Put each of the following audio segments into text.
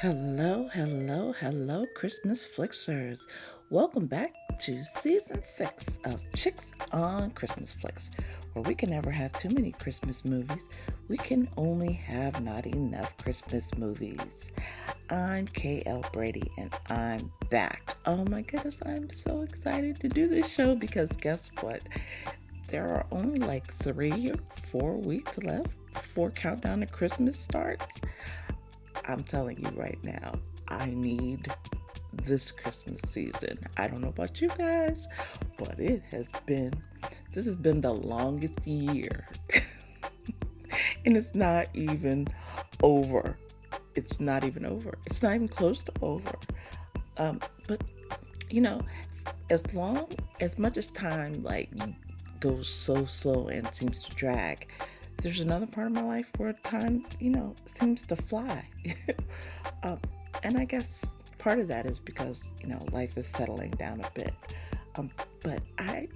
Hello, hello, hello, Christmas Flixers. Welcome back to season 6 of Chicks on Christmas Flicks, where we can never have too many Christmas movies. We can only have not enough Christmas movies. I'm KL Brady and I'm back. Oh my goodness, I'm so excited to do this show because guess what? There are only like 3 or 4 weeks left before Countdown to Christmas starts. I'm telling you right now, I need this Christmas season. I don't know about you guys, but this has been the longest year. And it's not even over. It's not even over. It's not even close to over. But, you know, as much as time like goes so slow and seems to drag, there's another part of my life where time, seems to fly. And I guess part of that is because, life is settling down a bit. But I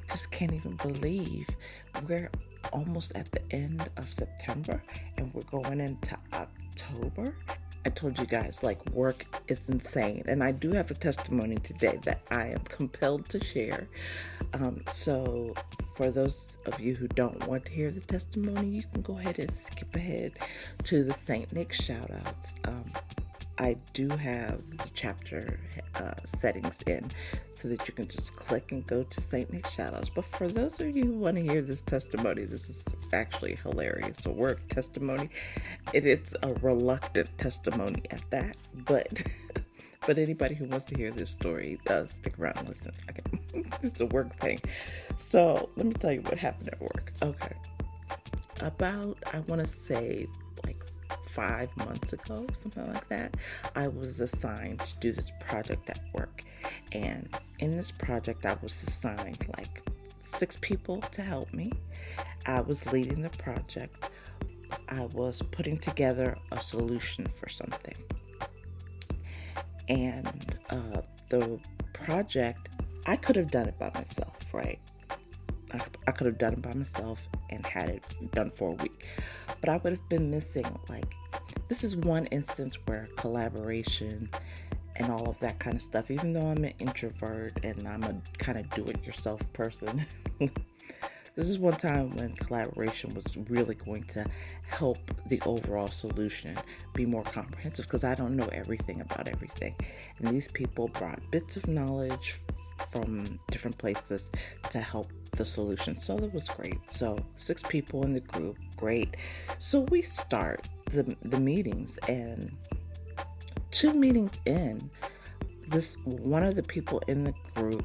just can't even believe we're almost at the end of September and we're going into October. I told you guys, like, work is insane. And I do have a testimony today that I am compelled to share. So for those of you who don't want to hear the testimony, you can go ahead and skip ahead to the St. Nick shout-outs. I do have the chapter settings in so that you can just click and go to St. Nick shoutouts. But for those of you who want to hear this testimony, this is actually hilarious. A work testimony. It's a reluctant testimony at that. But anybody who wants to hear this story does stick around and listen. Okay. It's a work thing. So let me tell you what happened at work. Okay. About, I want to say, like 5 months ago, something like that, I was assigned to do this project at work. And in this project, I was assigned like 6 people to help me. I was leading the project. I was putting together a solution for something. And the project, I could have done it by myself, right? I could have done it by myself and had it done for a week. But I would have been missing, like, this is one instance where collaboration and all of that kind of stuff, even though I'm an introvert and I'm a kind of do-it-yourself person, this is one time when collaboration was really going to help the overall solution be more comprehensive because I don't know everything about everything. And these people brought bits of knowledge from different places to help the solution. So that was great. So 6 people in the group, great. So we start the meetings, and 2 meetings in, this one of the people in the group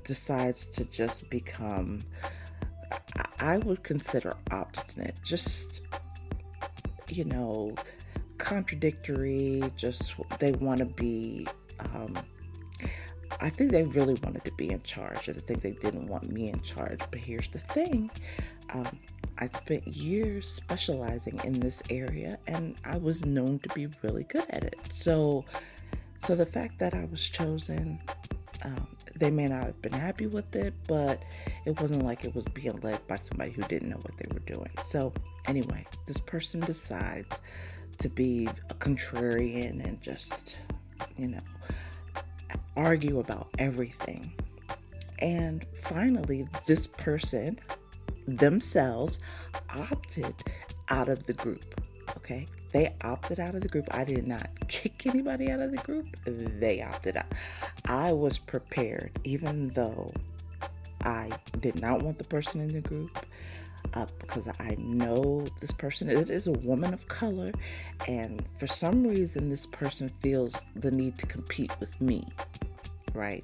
decides to just become, I would consider obstinate, just, contradictory, just they want to be, I think they really wanted to be in charge. I think they didn't want me in charge. But here's the thing. I spent years specializing in this area, and I was known to be really good at it. So the fact that I was chosen, they may not have been happy with it, but it wasn't like it was being led by somebody who didn't know what they were doing. So anyway, this person decides to be a contrarian and just, argue about everything. And finally, this person themselves opted out of the group. Okay? They opted out of the group. I did not kick anybody out of the group. They opted out. I was prepared, even though I did not want the person in the group, because I know this person, it is a woman of color, and for some reason this person feels the need to compete with me, right?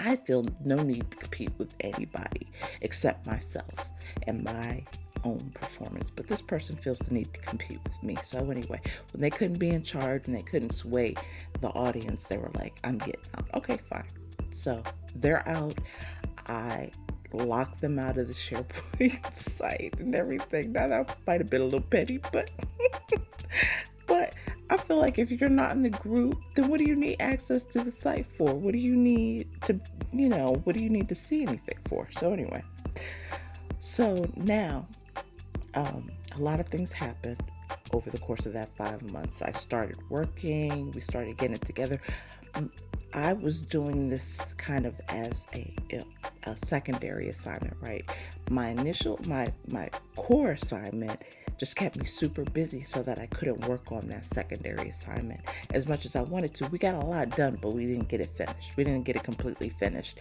I feel no need to compete with anybody except myself and my own performance, but this person feels the need to compete with me. So anyway, when they couldn't be in charge and they couldn't sway the audience, they were like, I'm getting out. Okay, fine. So they're out. I locked them out of the SharePoint site and everything. Now that might have been a little petty, but but I feel like if you're not in the group, then what do you need access to the site for? What do you need to, what do you need to see anything for? So anyway, so now a lot of things happened. over the course of that 5 months. I started working, we started getting it together. I was doing this kind of as a secondary assignment, right? My core assignment just kept me super busy so that I couldn't work on that secondary assignment as much as I wanted to. We got a lot done, but we didn't get it finished. We didn't get it completely finished.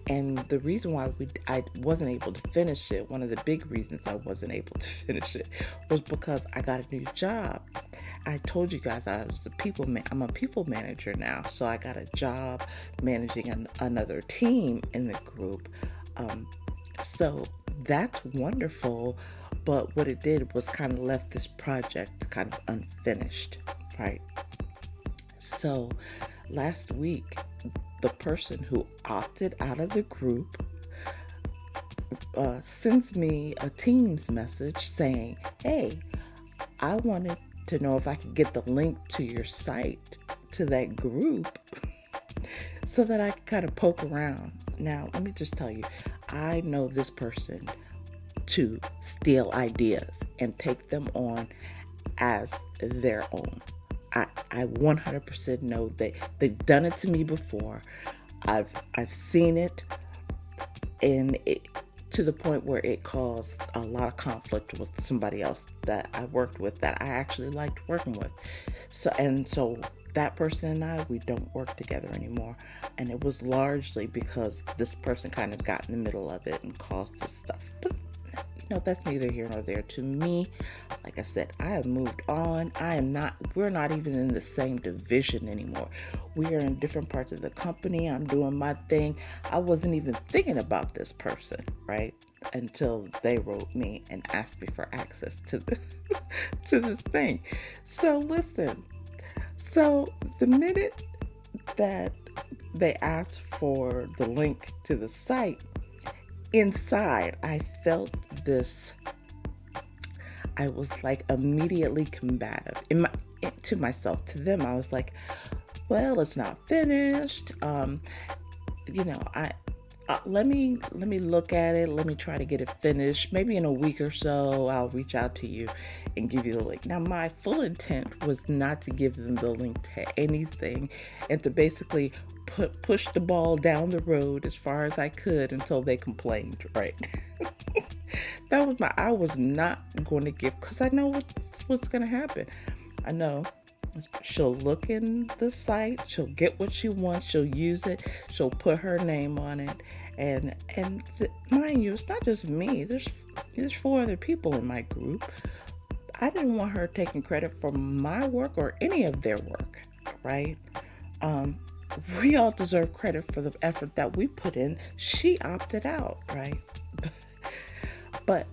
And the reason why I wasn't able to finish it, one of the big reasons I wasn't able to finish it, was because I got a new job. I told you guys I'm a people manager now, so I got a job managing another team in the group. So that's wonderful, but what it did was kind of left this project kind of unfinished, right? So last week, the person who opted out of the group sends me a Teams message saying, hey, I wanted to know if I could get the link to your site to that group so that I could kind of poke around. Now, let me just tell you, I know this person to steal ideas and take them on as their own. I 100% know they've done it to me before. I've seen it, and to the point where it caused a lot of conflict with somebody else that I worked with that I actually liked working with. So that person and we don't work together anymore. And it was largely because this person kind of got in the middle of it and caused this stuff. But that's neither here nor there. To me, like I said, I have moved on. We're not even in the same division anymore. We are in different parts of the company. I'm doing my thing. I wasn't even thinking about this person, right? Until they wrote me and asked me for access to this thing. So listen. So the minute that they asked for the link to the site, inside, I felt this. I was like immediately combative to myself. To them, I was like, "Well, it's not finished. Let me look at it. Let me try to get it finished. Maybe in a week or so, I'll reach out to you and give you the link." Now, my full intent was not to give them the link to anything, and to basically push the ball down the road as far as I could until they complained, right? I was not going to give, because I know what's going to happen. I know she'll look in the site, she'll get what she wants, she'll use it, she'll put her name on it, and mind you, it's not just me. There's 4 other people in my group. I didn't want her taking credit for my work or any of their work, right? We all deserve credit for the effort that we put in. She opted out, right? But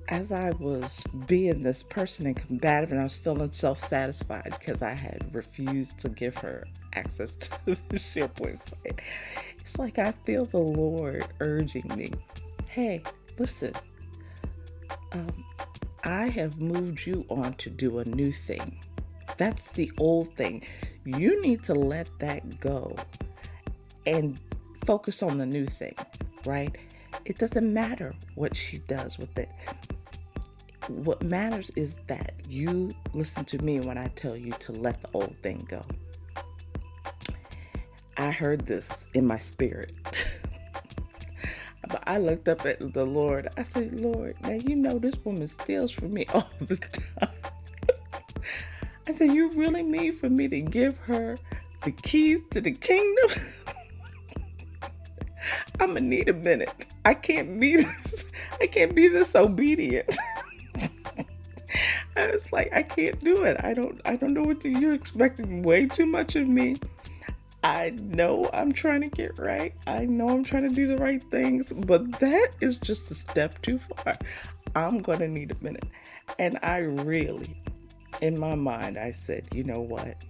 as I was being this person and combative, and I was feeling self-satisfied because I had refused to give her access to the SharePoint site, it's like I feel the Lord urging me, hey, listen, I have moved you on to do a new thing. That's the old thing. You need to let that go and focus on the new thing, right? It doesn't matter what she does with it. What matters is that you listen to me when I tell you to let the old thing go. I heard this in my spirit. But I looked up at the Lord. I said, Lord, now this woman steals from me all the time. I said, you really mean for me to give her the keys to the kingdom? I'm gonna need a minute. I can't be this obedient. I was like, I can't do it. I don't know you're expecting way too much of me. I know I'm trying to get right. I know I'm trying to do the right things, but that is just a step too far. I'm going to need a minute. And I really, in my mind, I said, you know what?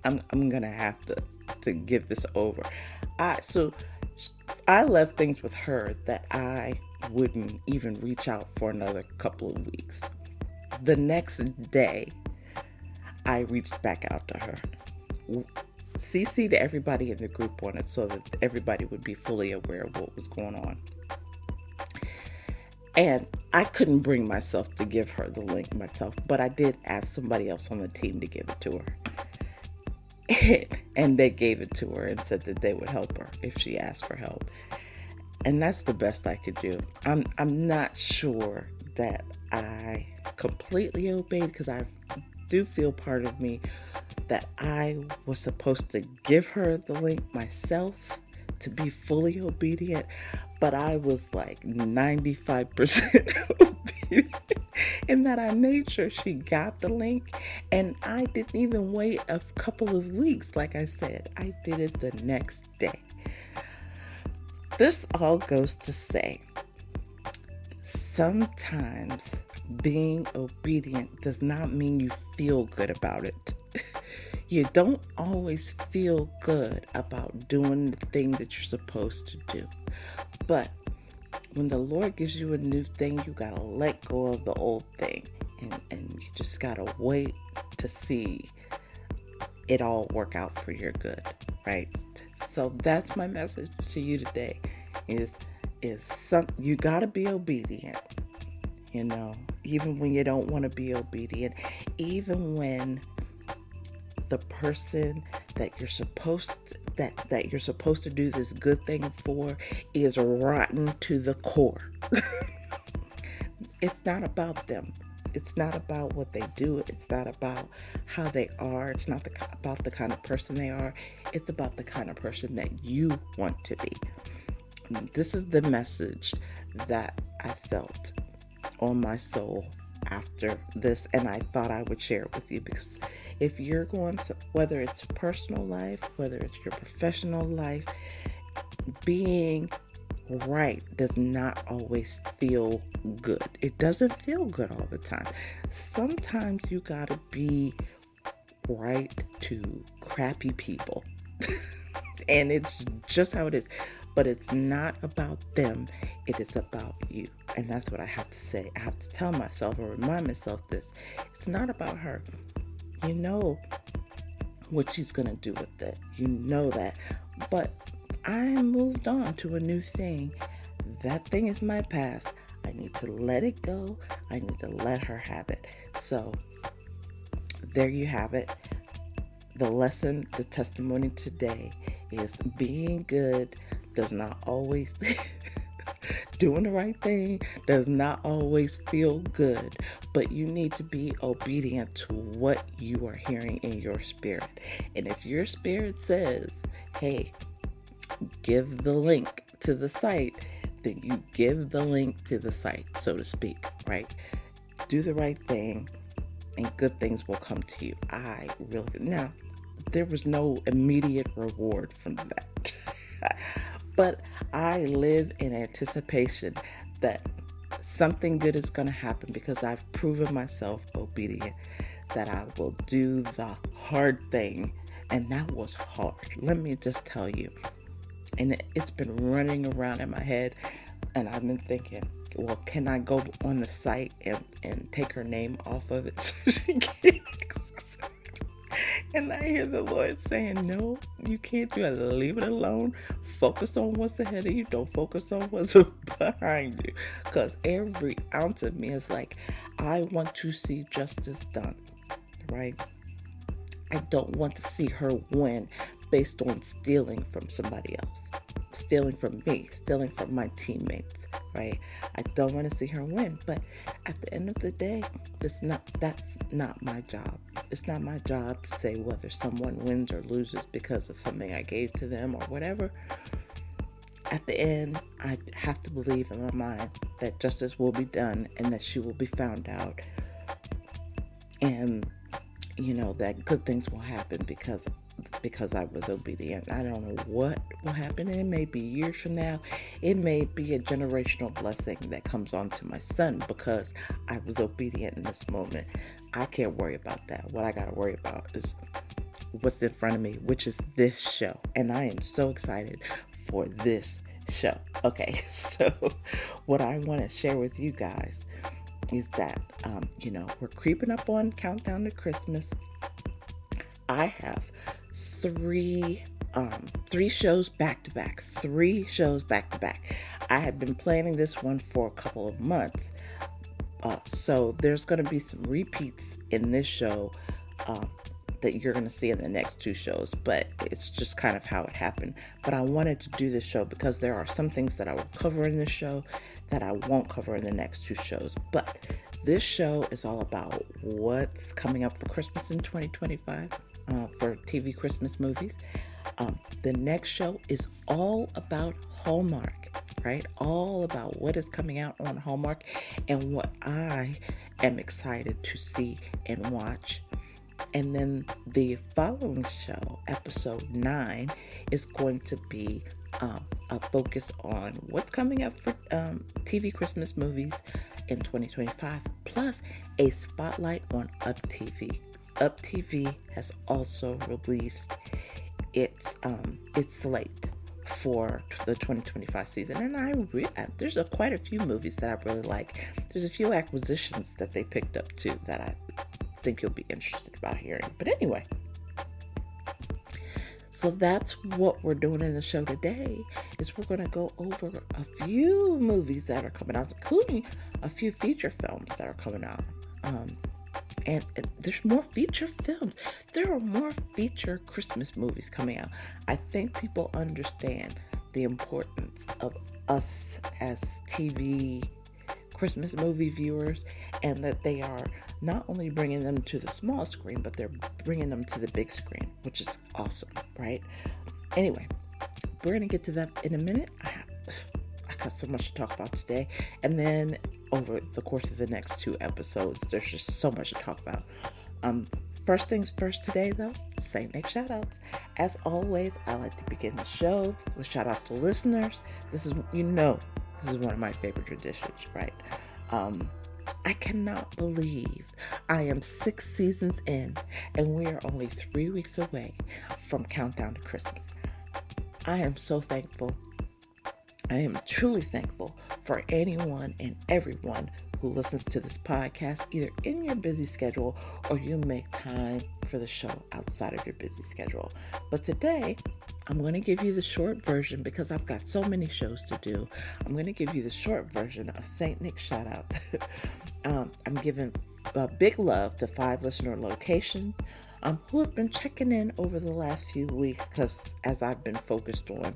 I'm going to have to give this over. So I left things with her that I wouldn't even reach out for another couple of weeks. The next day, I reached back out to her. CC'd everybody in the group on it so that everybody would be fully aware of what was going on. And I couldn't bring myself to give her the link myself, but I did ask somebody else on the team to give it to her. And they gave it to her and said that they would help her if she asked for help. And that's the best I could do. I'm not sure that I completely obeyed, because I do feel part of me that I was supposed to give her the link myself to be fully obedient, but I was like 95% obedient in that I made sure she got the link, and I didn't even wait a couple of weeks. Like I said, I did it the next day. This all goes to say, sometimes being obedient does not mean you feel good about it. You don't always feel good about doing the thing that you're supposed to do. But when the Lord gives you a new thing, you gotta let go of the old thing. And you just gotta wait to see it all work out for your good, right? So that's my message to you today, is you gotta be obedient, even when you don't want to be obedient, even when the person that you're supposed to do this good thing for is rotten to the core. It's not about them. It's not about what they do. It's not about how they are. It's not about the kind of person they are. It's about the kind of person that you want to be. This is the message that I felt on my soul after this, and I thought I would share it with you, because if you're going to, whether it's personal life, whether it's your professional life, being right does not always feel good. It doesn't feel good all the time. Sometimes you gotta be right to crappy people. And it's just how it is. But it's not about them. It is about you. And that's what I have to say. I have to tell myself or remind myself this. It's not about her. You know what she's going to do with it. You know that. But I moved on to a new thing. That thing is my past. I need to let it go. I need to let her have it. So there you have it. The lesson, the testimony today is being good does not always, doing the right thing does not always feel good, but you need to be obedient to what you are hearing in your spirit. And if your spirit says, hey, give the link to the site, then you give the link to the site, so to speak, right? Do the right thing and good things will come to you. Now, there was no immediate reward from that. But I live in anticipation that something good is going to happen, because I've proven myself obedient, that I will do the hard thing. And that was hard. Let me just tell you. And it's been running around in my head, and I've been thinking, well, can I go on the site and take her name off of it so she can access it? And I hear the Lord saying, no, you can't do it. Leave it alone. Focus on what's ahead of you. Don't focus on what's behind you. Because every ounce of me is like, I want to see justice done, right? I don't want to see her win based on stealing from somebody else, stealing from me, stealing from my teammates, right? I don't want to see her win. But at the end of the day, that's not my job. It's not my job to say whether someone wins or loses because of something I gave to them or whatever. At the end, I have to believe in my mind that justice will be done and that she will be found out. And, that good things will happen because I was obedient. I don't know what will happen. It may be years from now. It may be a generational blessing that comes on to my son because I was obedient in this moment. I can't worry about that. What I got to worry about is what's in front of me, which is this show. And I am so excited for this show. Okay, so what I want to share with you guys is that, we're creeping up on countdown to Christmas. I have 3 three shows back to back. 3 shows back to back. I have been planning this one for a couple of months. So there's going to be some repeats in this show that you're going to see in the next 2 shows, but it's just kind of how it happened. But I wanted to do this show because there are some things that I will cover in this show that I won't cover in the next 2 shows. But this show is all about what's coming up for Christmas in 2025 for TV Christmas movies. The next show is all about Hallmark, right? All about what is coming out on Hallmark and what I am excited to see and watch. And then the following show, episode 9, is going to be a focus on what's coming up for TV Christmas movies in 2025, plus a spotlight on Up TV. Up TV has also released its slate for the 2025 season, and there's quite a few movies that I really like. There's a few acquisitions that they picked up too that I think you'll be interested about hearing. But anyway, so that's what we're doing in the show today. Is we're going to go over a few movies that are coming out, including a few feature films that are coming out. And there's more feature films. There are more feature Christmas movies coming out. I think people understand the importance of us as TV Christmas movie viewers, and that they are not only bringing them to the small screen, but they're bringing them to the big screen, which is awesome, right? Anyway, we're going to get to that in a minute. I got so much to talk about today. And then over the course of the next 2 episodes, there's just so much to talk about. First things first today, though, St. Nick shoutouts. As always, I like to begin the show with shoutouts to listeners. This is one of my favorite traditions, right? I cannot believe I am 6 seasons in and we are only 3 weeks away from Countdown to Christmas. I am so thankful. I am truly thankful for anyone and everyone who listens to this podcast, either in your busy schedule or you make time for the show outside of your busy schedule. But today, I'm going to give you the short version because I've got so many shows to do. I'm going to give you the short version of St. Nick Shoutout. I'm giving big love to 5 listener locations who have been checking in over the last few weeks because as I've been focused on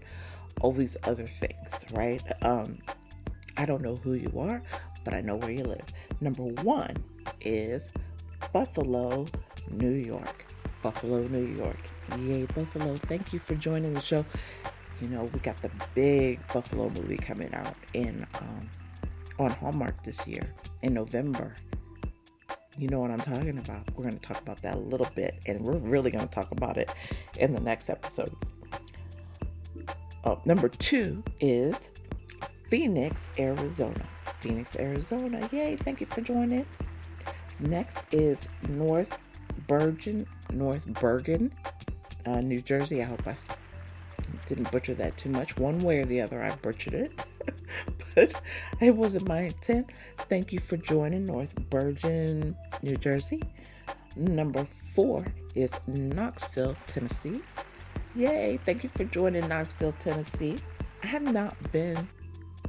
all these other things, right? I don't know who you are, but I know where you live. Number 1 is Buffalo, New York. Buffalo, New York. Yay, Buffalo. Thank you for joining the show. We got the big Buffalo movie coming out on Hallmark this year in November. You know what I'm talking about. We're going to talk about that a little bit, and we're really going to talk about it in the next episode. Number 2 is Phoenix, Arizona. Phoenix, Arizona. Yay, thank you for joining. Next is North Bergen, New Jersey. I hope I didn't butcher that too much. One way or the other, I butchered it. But it wasn't my intent. Thank you for joining North Bergen, New Jersey. Number 4 is Knoxville, Tennessee. Yay, thank you for joining Knoxville, Tennessee.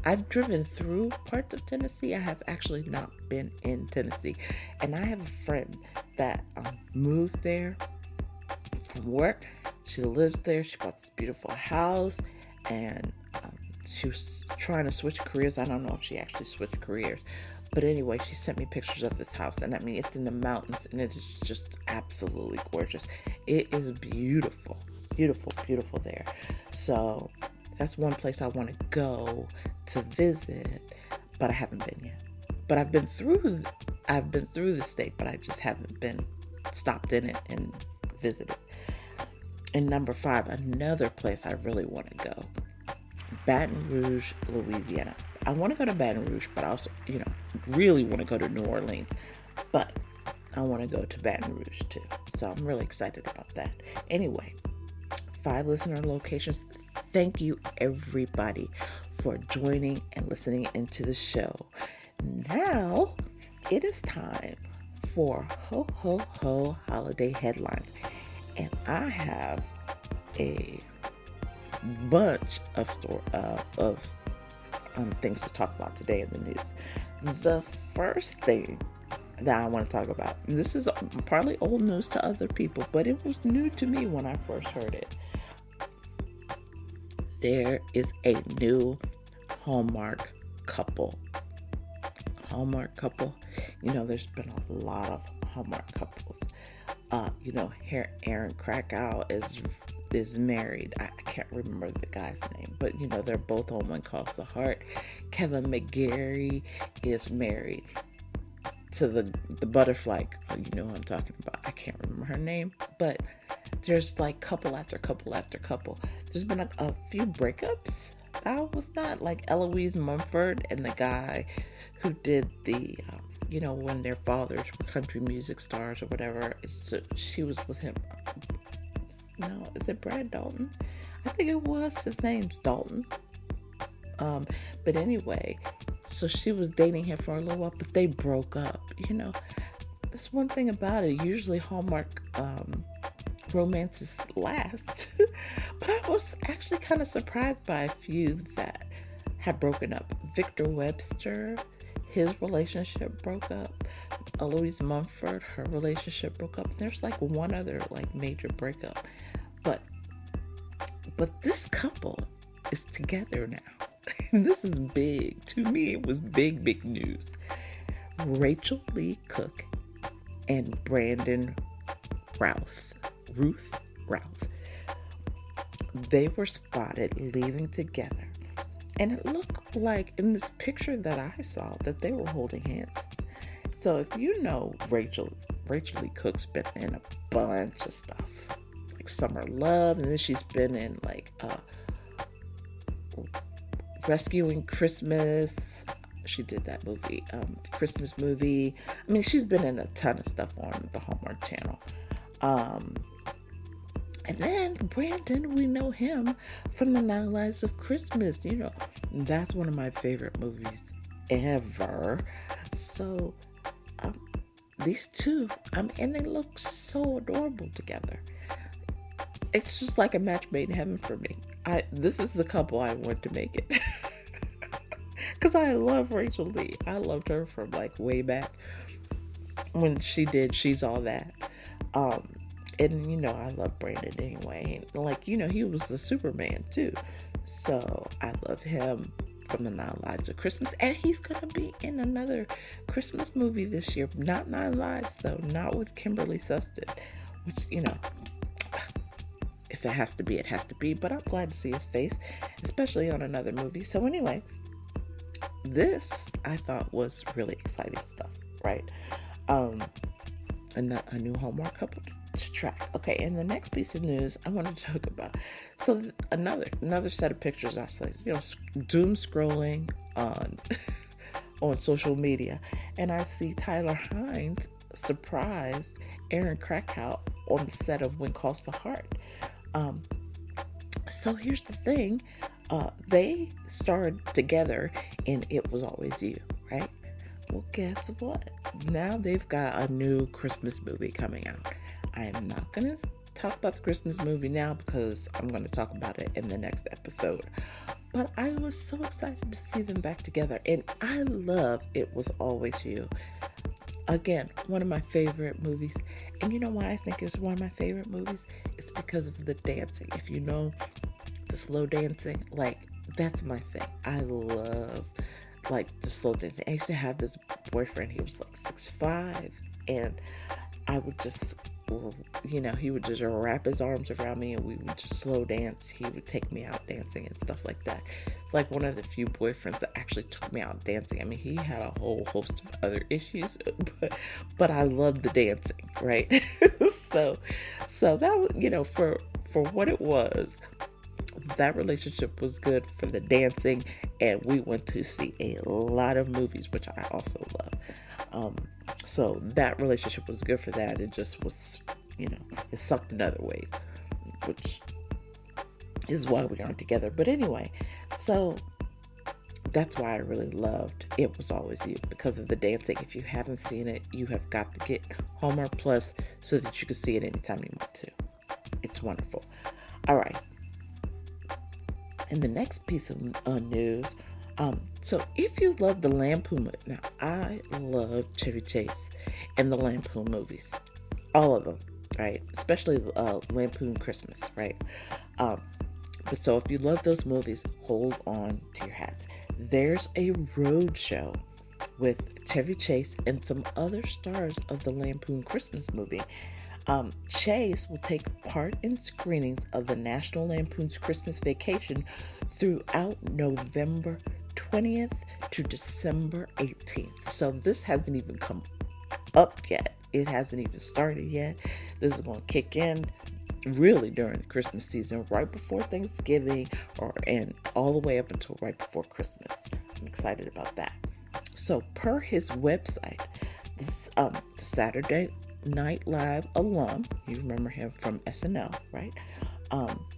I've driven through parts of Tennessee. I have actually not been in Tennessee. And I have a friend that moved there from work. She lives there. She bought this beautiful house. And she was trying to switch careers. I don't know if she actually switched careers. But anyway, she sent me pictures of this house. And I mean, it's in the mountains. And it is just absolutely gorgeous. It is beautiful. Beautiful, beautiful there. So that's one place I want to go to visit, but I haven't been yet. But I've been through the state, but I just haven't been stopped in it and visited. And number 5, another place I really want to go, Baton Rouge, Louisiana. I want to go to Baton Rouge, but I also, really want to go to New Orleans, but I want to go to Baton Rouge too. So I'm really excited about that. Anyway, 5 listener locations. Thank you, everybody, for joining and listening into the show. Now, it is time for Ho Ho Ho holiday headlines. And I have a bunch of things to talk about today in the news. The first thing that I want to talk about, and this is partly old news to other people, but it was new to me when I first heard it. There is a new Hallmark couple. There's been a lot of Hallmark couples. Aaron Krakow is married. I can't remember the guy's name, but they're both on When Calls the Heart. Kevin McGarry is married to the butterfly. You know who I'm talking about. I can't remember her name, but there's like couple after couple after couple. There's been a few breakups. That was not like Eloise Mumford and the guy who did the when their fathers were country music stars or whatever. She was with him. No, is it Brad Dalton? I think it was. His name's Dalton. But anyway, so she was dating him for a little while, but they broke up. That's one thing about it. Usually Hallmark romances last. But I was actually kind of surprised by a few that have broken up. Victor Webster, his relationship broke up. Eloise Mumford, her relationship broke up. There's like one other like major breakup. But this couple is together now. This is big. To me, it was big news. Rachel Lee Cook and Brandon Ruth Routh. They were spotted leaving together. And it looked like in this picture that I saw that they were holding hands. So if you know Rachel Lee Cook's been in a bunch of stuff. Like Summer Love, and then she's been in like Rescuing Christmas. She did that movie, Christmas movie. I mean, she's been in a ton of stuff on the Hallmark Channel. And then Brandon, we know him from The 9 Lives of Christmas. That's one of my favorite movies ever. So these two, and they look so adorable together. It's just like a match made in heaven for me. This is the couple I want to make it. Because I love Rachel Lee. I loved her from like way back when she did She's All That. And I love Brandon anyway. Like, he was the Superman too. So I love him from The 9 Lives of Christmas. And he's going to be in another Christmas movie this year. Not 9 Lives though. Not with Kimberly Sutton. Which, if it has to be, it has to be. But I'm glad to see his face, especially on another movie. So anyway, this I thought was really exciting stuff, right? A new Hallmark couple to track. Okay, and the next piece of news I want to talk about. So another set of pictures I saw, doom scrolling on on social media, and I see Tyler Hines surprised Aaron Krakow on the set of When Calls the Heart. So here's the thing. They starred together in It Was Always You, right? Well, guess what? Now they've got a new Christmas movie coming out. I am not going to talk about the Christmas movie now because I'm going to talk about it in the next episode. But I was so excited to see them back together. And I love It Was Always You. Again, one of my favorite movies. And you know why I think it's one of my favorite movies? It's because of the dancing. If you know the slow dancing, like, that's my thing. I love, like, the slow dancing. I used to have this boyfriend. He was, like, 6'5", and I would just, he would just wrap his arms around me, and we would just slow dance. He would take me out dancing and stuff like that. It's like one of the few boyfriends that actually took me out dancing. I mean, he had a whole host of other issues, but I loved the dancing, right? so that was, for what it was, that relationship was good for the dancing, and we went to see a lot of movies, which I also love. So that relationship was good for that. It just was, it sucked in other ways, which is why we aren't together. But anyway, so that's why I really loved It Was Always You, because of the dancing. If you haven't seen it, you have got to get Hallmark Plus so that you can see it anytime you want to. It's wonderful. All right. And the next piece of news, so if you love the Lampoon, now I love Chevy Chase and the Lampoon movies, all of them, right? Especially Lampoon Christmas, right? Um, but so if you love those movies, hold on to your hats. There's a road show with Chevy Chase and some other stars of the Lampoon Christmas movie. Chase will take part in screenings of the National Lampoon's Christmas Vacation throughout November 20th to December 18th. So this hasn't even come up yet. It hasn't even started yet. This is going to kick in really during the Christmas season, right before Thanksgiving, and all the way up until right before Christmas. I'm excited about that. So per his website, this Saturday Night Live alum, you remember him from SNL, right?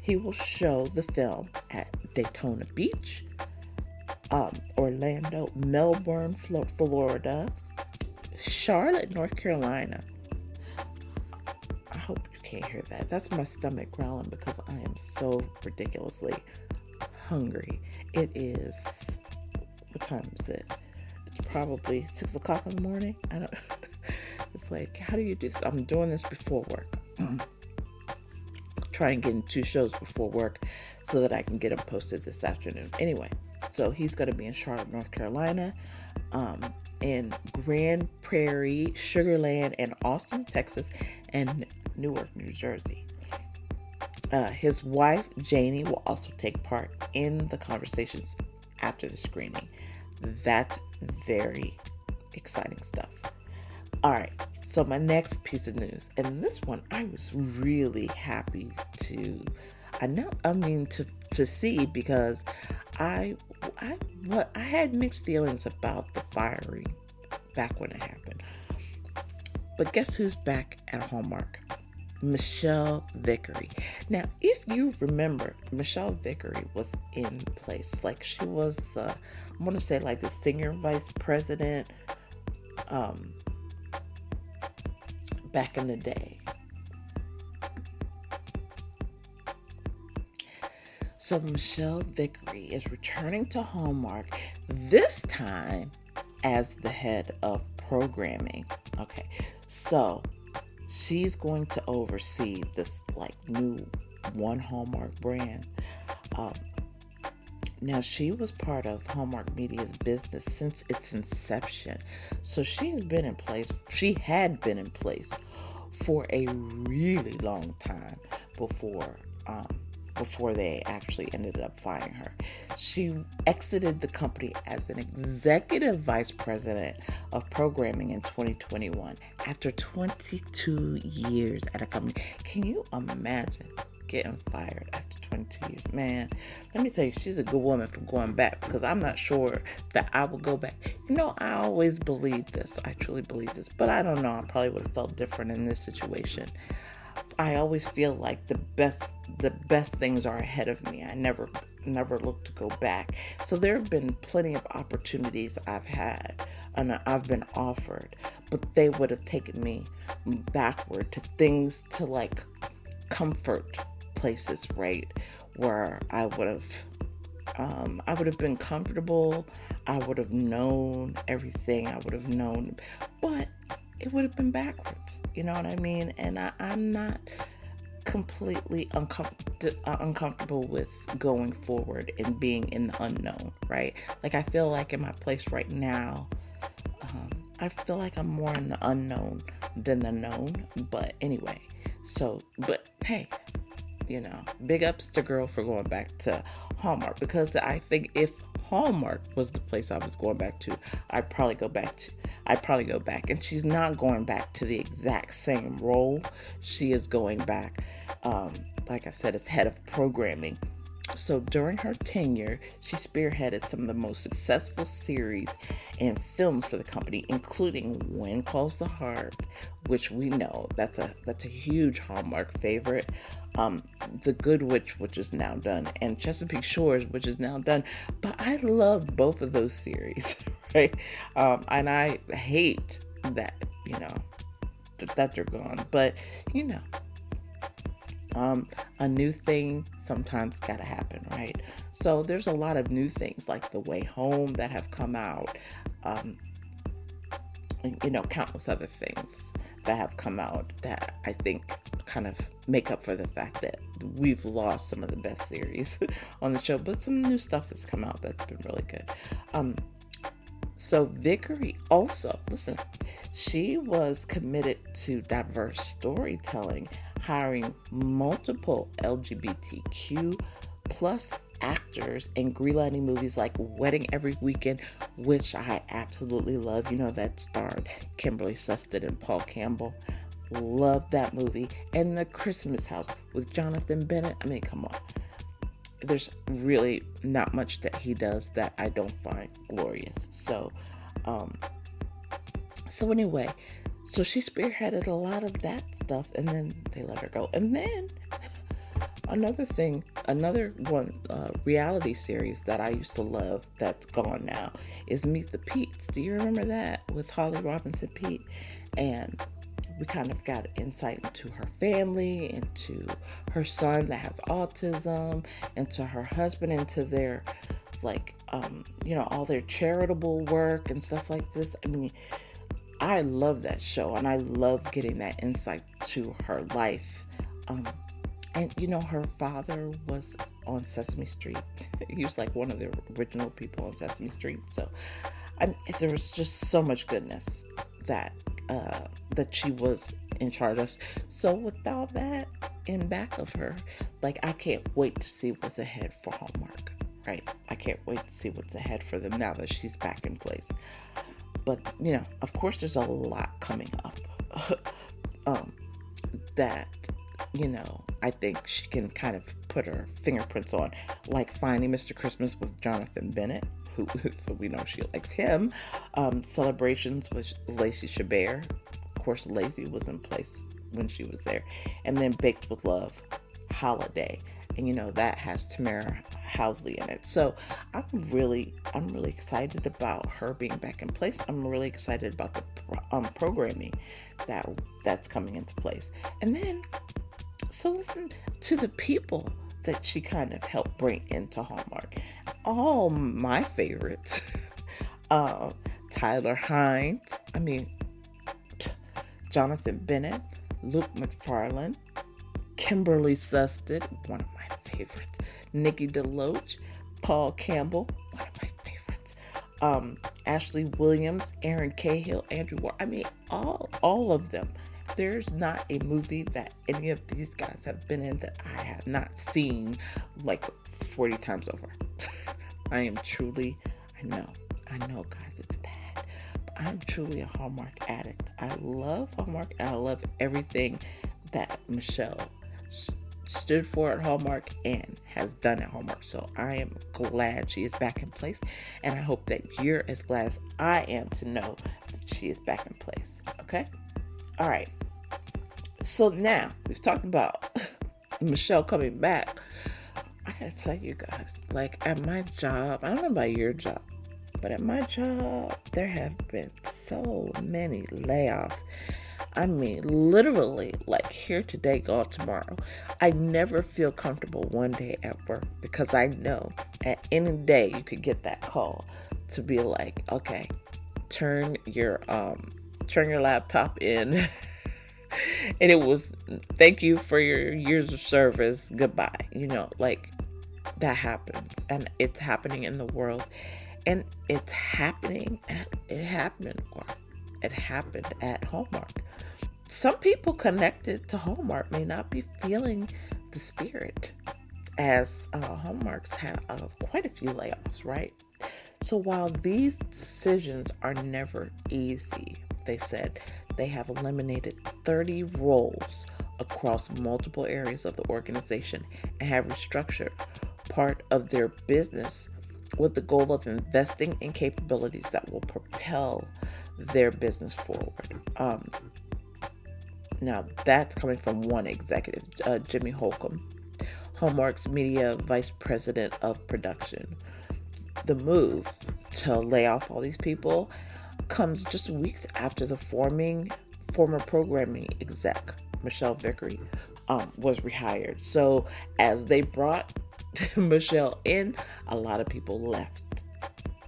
He will show the film at Daytona Beach, Orlando, Melbourne, Florida, Charlotte, North Carolina. I hope you can't hear that. That's my stomach growling because I am so ridiculously hungry. It is, what time is it? It's probably 6 o'clock in the morning. I don't It's like, how do you do this? I'm doing this before work. Try and get in 2 shows before work so that I can get them posted this afternoon. Anyway, so he's going to be in Charlotte, North Carolina, in Grand Prairie, Sugar Land, and Austin, Texas, and Newark, New Jersey. His wife, Janie, will also take part in the conversations after the screening. That's very exciting stuff. All right, so my next piece of news, and this one I was really happy to see, because I had mixed feelings about the firing back when it happened. But guess who's back at Hallmark? Michelle Vickery. Now, if you remember, Michelle Vickery was in place. Like, she was the senior vice president back in the day. So Michelle Vickery is returning to Hallmark, this time as the head of programming. Okay, so she's going to oversee this new one Hallmark brand. Now, she was part of Hallmark Media's business since its inception. So she had been in place for a really long time before they actually ended up firing her. She exited the company as an executive vice president of programming in 2021 after 22 years at a company. Can you imagine getting fired after 22 years? Man, let me tell you, she's a good woman for going back, because I'm not sure that I would go back. I always believe this. I truly believe this, but I don't know. I probably would have felt different in this situation. I always feel like the best things are ahead of me. I never look to go back. So there have been plenty of opportunities I've had and I've been offered, but they would have taken me backward to things, to comfort places, right? Where I would have been comfortable. I would have known everything. I would have known, but it would have been backwards. You know what I mean? And I'm not completely uncomfortable with going forward and being in the unknown, right? I feel like in my place right now, I feel like I'm more in the unknown than the known. But anyway, but hey, big ups to girl for going back to Hallmark, because I think if Hallmark was the place I was going back to, I'd probably go back. And she's not going back to the exact same role. She is going back, like I said, as head of programming. So during her tenure, she spearheaded some of the most successful series and films for the company, including When Calls the Heart, which we know that's a huge Hallmark favorite. The Good Witch, which is now done, and Chesapeake Shores, which is now done. But I love both of those series, right? And I hate that, that they're gone. But a new thing sometimes gotta happen, right? So there's a lot of new things like The Way Home that have come out, um, and countless other things that have come out that I think kind of make up for the fact that we've lost some of the best series on the show. But some new stuff has come out that's been really good. Um, so Vickery also, listen, she was committed to diverse storytelling, hiring multiple LGBTQ plus actors and greenlighting movies like Wedding Every Weekend, which I absolutely love. That starred Kimberly Susted and Paul Campbell. Love that movie. And The Christmas House with Jonathan Bennett. I mean, come on. There's really not much that he does that I don't find glorious. Um, so anyway, so she spearheaded a lot of that stuff, and then they let her go. And then another one, reality series that I used to love that's gone now is Meet the Peets. Do you remember that with Holly Robinson Pete? And we kind of got insight into her family, into her son that has autism, into her husband, into their all their charitable work and stuff like this. I mean, I love that show, and I love getting that insight to her life. And her father was on Sesame Street. He was like one of the original people on Sesame Street. So there was just so much goodness that she was in charge of. So with all that in back of her, I can't wait to see what's ahead for Hallmark. Right? I can't wait to see what's ahead for them now that she's back in place. But of course, there's a lot coming up that I think she can kind of put her fingerprints on, like Finding Mr. Christmas with Jonathan Bennett, who so we know she likes him. Celebrations with Lacey Chabert. Of course, Lacey was in place when she was there. And then Baked with Love, Holiday. And that has Tamara Housley in it. So I'm really excited about her being back in place. I'm really excited about the programming that's coming into place. And then, so listen to the people that she kind of helped bring into Hallmark. All my favorites. Tyler Hines. I mean, Jonathan Bennett, Luke McFarlane, Kimberly Susted, one of my favorites. Nikki DeLoach, Paul Campbell, one of my favorites. Ashley Williams, Aaron Cahill, Andrew Ward. I mean, all of them. There's not a movie that any of these guys have been in that I have not seen 40 times over. I know, guys, it's bad. But I'm truly a Hallmark addict. I love Hallmark, and I love everything that Michelle stood for at Hallmark and has done at Hallmark. So I am glad she is back in place, and I hope that you're as glad as I am to know that she is back in place. Okay? All right. So now we've talked about Michelle coming back. I gotta tell you guys, at my job, I don't know about your job, but at my job, there have been so many layoffs. I mean, literally, here today, gone tomorrow. I never feel comfortable one day at work because I know at any day you could get that call to be like, okay, turn your laptop in. And it was, thank you for your years of service. Goodbye. That happens, and it's happening in the world, and it happened at Hallmark. Some people connected to Hallmark may not be feeling the spirit, as Hallmark's had quite a few layoffs, right? So while these decisions are never easy, they said they have eliminated 30 roles across multiple areas of the organization and have restructured part of their business with the goal of investing in capabilities that will propel their business forward. Now, that's coming from one executive, Jimmy Holcomb, Hallmark's media vice president of production. The move to lay off all these people comes just weeks after the former programming exec, Michelle Vickery, was rehired. So as they brought Michelle and a lot of people left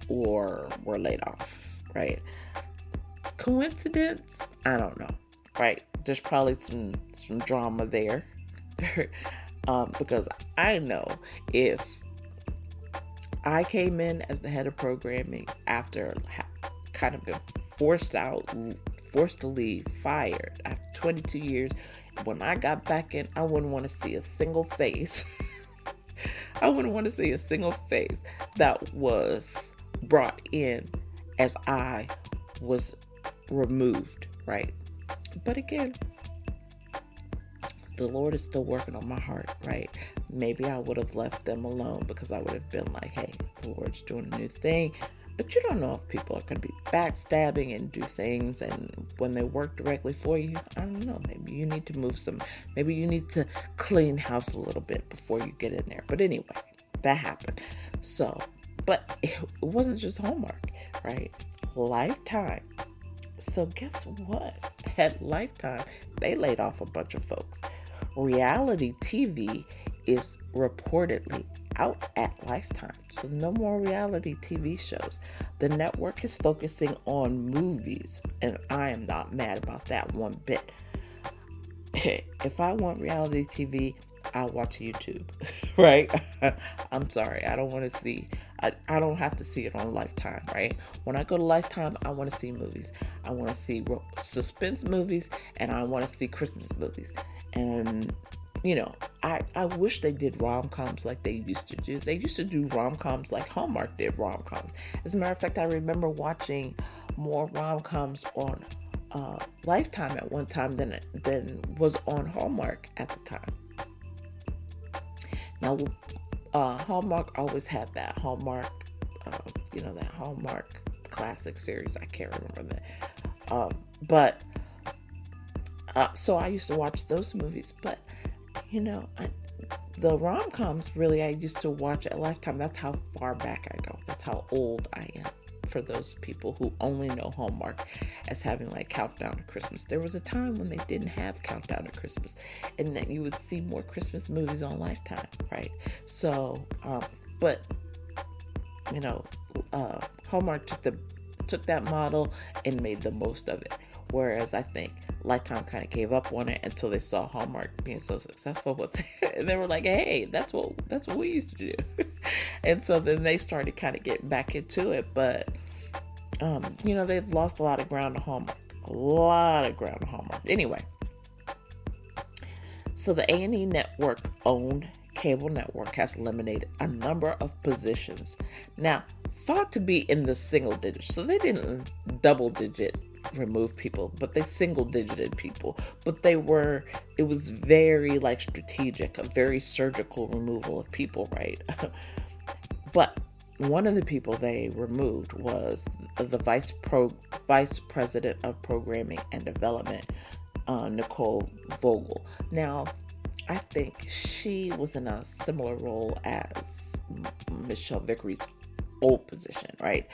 or were laid off, right? Coincidence? I don't know, right? There's probably some drama there. Because I know if I came in as the head of programming after kind of been forced out, forced to leave, fired after 22 years. When I got back in, I wouldn't want to see a single face. I wouldn't want to see a single face that was brought in as I was removed, right? But again, the Lord is still working on my heart, right? Maybe I would have left them alone because I would have been like, hey, the Lord's doing a new thing. But you don't know if people are going to be backstabbing and do things, and when they work directly for you, I don't know. Maybe you need to move maybe you need to clean house a little bit before you get in there. But anyway, that happened. So, but it wasn't just Hallmark, right? Lifetime. So guess what? At Lifetime, they laid off a bunch of folks. Reality TV is reportedly out at Lifetime. So no more reality TV shows. The network is focusing on movies, and I am not mad about that one bit. If I want reality TV, I'll watch YouTube, right? I'm sorry. I don't want to see, I don't have to see it on Lifetime, right? When I go to Lifetime, I want to see movies. I want to see suspense movies, and I want to see Christmas movies. And, you know, I wish they did rom-coms like they used to do. They used to do rom-coms like Hallmark did rom-coms. As a matter of fact, I remember watching more rom-coms on Lifetime at one time than was on Hallmark at the time. Now, Hallmark always had that Hallmark, that Hallmark classic series. I can't remember that. So I used to watch those movies. But, the rom-coms really I used to watch at Lifetime. That's how far back I go. That's how old I am. For those people who only know Hallmark as having like Countdown to Christmas. There was a time when they didn't have Countdown to Christmas, and that you would see more Christmas movies on Lifetime, right? So, Hallmark took that model and made the most of it. Whereas I think Lifetime kind of gave up on it until they saw Hallmark being so successful with it, and they were like, "Hey, that's what we used to do." And so then they started kind of getting back into it, but they've lost a lot of ground to Hallmark. Anyway, so the A&E network owned cable network has eliminated a number of positions. Now, thought to be in the single digits. So they didn't double digit remove people, but they single digited people. But it was very like strategic, a very surgical removal of people, right? But one of the people they removed was the vice president of programming and development, Nicole Vogel. Now, I think she was in a similar role as Michelle Vickery's old position, right?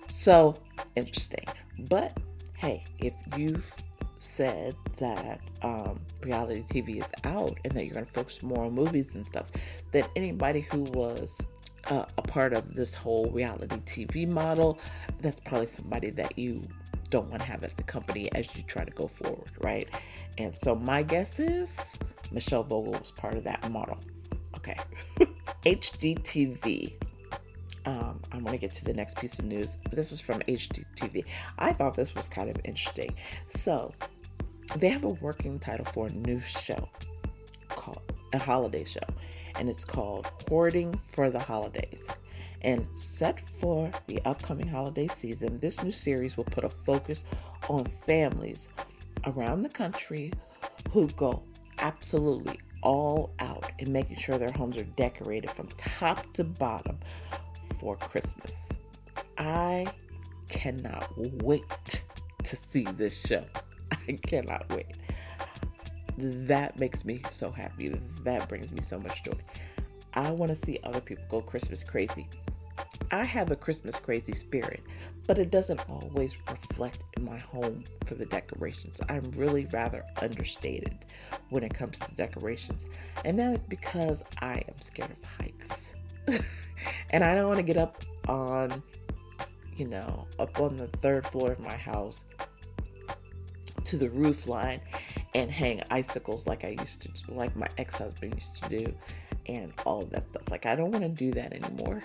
So, interesting. But, hey, if you've said that reality TV is out and that you're going to focus more on movies and stuff, then anybody who was a part of this whole reality TV model, that's probably somebody that you don't want to have at the company as you try to go forward, right? And so my guess is Michelle Vogel was part of that model. Okay. HGTV. I'm going to get to the next piece of news. This is from HGTV. I thought this was kind of interesting. So they have a working title for a new show called a holiday show, and it's called Hoarding for the Holidays. And set for the upcoming holiday season, this new series will put a focus on families around the country who go absolutely all out in making sure their homes are decorated from top to bottom for Christmas. I cannot wait to see this show. I cannot wait. That makes me so happy. That brings me so much joy. I want to see other people go Christmas crazy. I have a Christmas crazy spirit, but it doesn't always reflect in my home for the decorations. I'm really rather understated when it comes to decorations. And that is because I am scared of heights. And I don't want to get up on, up on the third floor of my house to the roof line and hang icicles like I used to do, like my ex-husband used to do, and all of that stuff. Like, I don't want to do that anymore.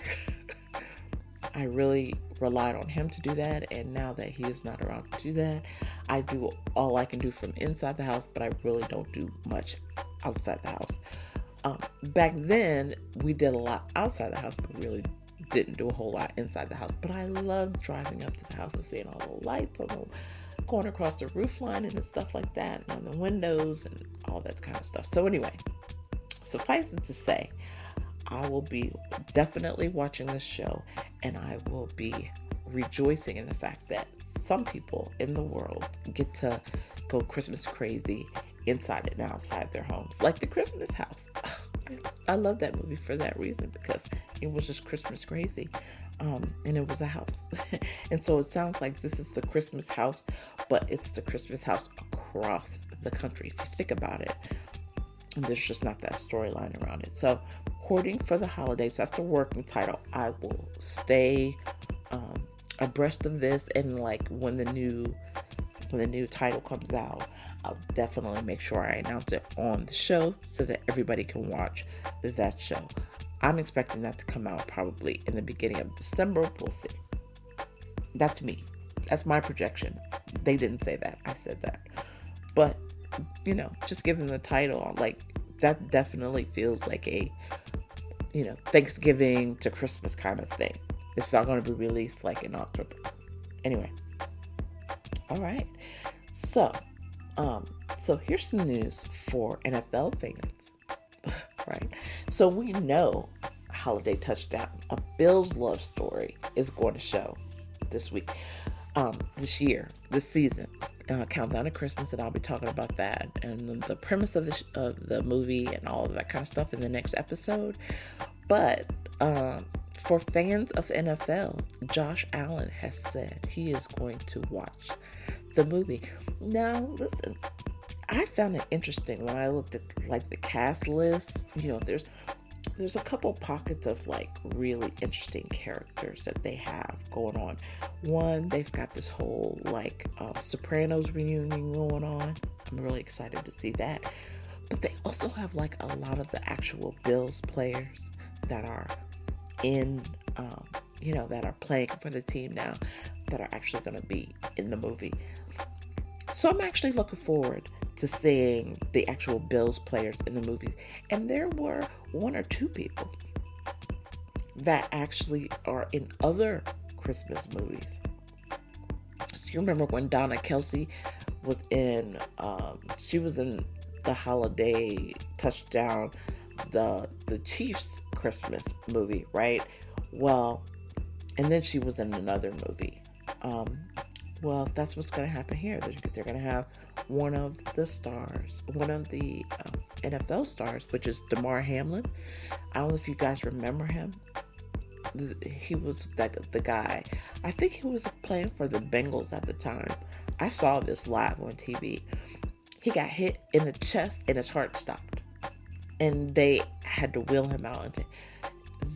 I really relied on him to do that, and now that he is not around to do that, I do all I can do from inside the house, but I really don't do much outside the house. Back then, we did a lot outside the house, but really didn't do a whole lot inside the house. But I loved driving up to the house and seeing all the lights on the going across the roof line and stuff like that, and on the windows and all that kind of stuff. So anyway, suffice it to say, I will be definitely watching this show, and I will be rejoicing in the fact that some people in the world get to go Christmas crazy inside and outside their homes, like The Christmas House. I love that movie for that reason, because it was just Christmas crazy. And it was a house. And so it sounds like this is the Christmas house, but it's the Christmas house across the country, if you think about it. And there's just not that storyline around it. So, Hoarding for the Holidays, that's the working title. I will stay abreast of this, and like when the new title comes out, I'll definitely make sure I announce it on the show so that everybody can watch that show. I'm expecting that to come out probably in the beginning of December. We'll see. That's me. That's my projection. They didn't say that. I said that. But, just given the title, like, that definitely feels like a, Thanksgiving to Christmas kind of thing. It's not going to be released like in October. Anyway. All right. So here's some news for NFL fans. Right. So we know Holiday Touchdown, a Bills love story, is going to show this week, this season, Countdown to Christmas, and I'll be talking about that and the premise of the movie and all of that kind of stuff in the next episode. But for fans of NFL, Josh Allen has said he is going to watch the movie. Now, listen. I found it interesting when I looked at the cast list. There's a couple pockets of really interesting characters that they have going on. One, they've got this whole Sopranos reunion going on. I'm really excited to see that. But they also have a lot of the actual Bills players that are in, that are playing for the team now, that are actually going to be in the movie. So I'm actually looking forward to seeing the actual Bills players in the movies. And there were one or two people that actually are in other Christmas movies. So you remember when Donna Kelsey was in, she was in the Holiday Touchdown, the Chiefs Christmas movie, right? Well, and then she was in another movie. Well, that's what's going to happen here. They're going to have one of the NFL stars, which is Damar Hamlin. I don't know if you guys remember him. He was the guy. I think he was playing for the Bengals at the time. I saw this live on TV. He got hit in the chest and his heart stopped. And they had to wheel him out.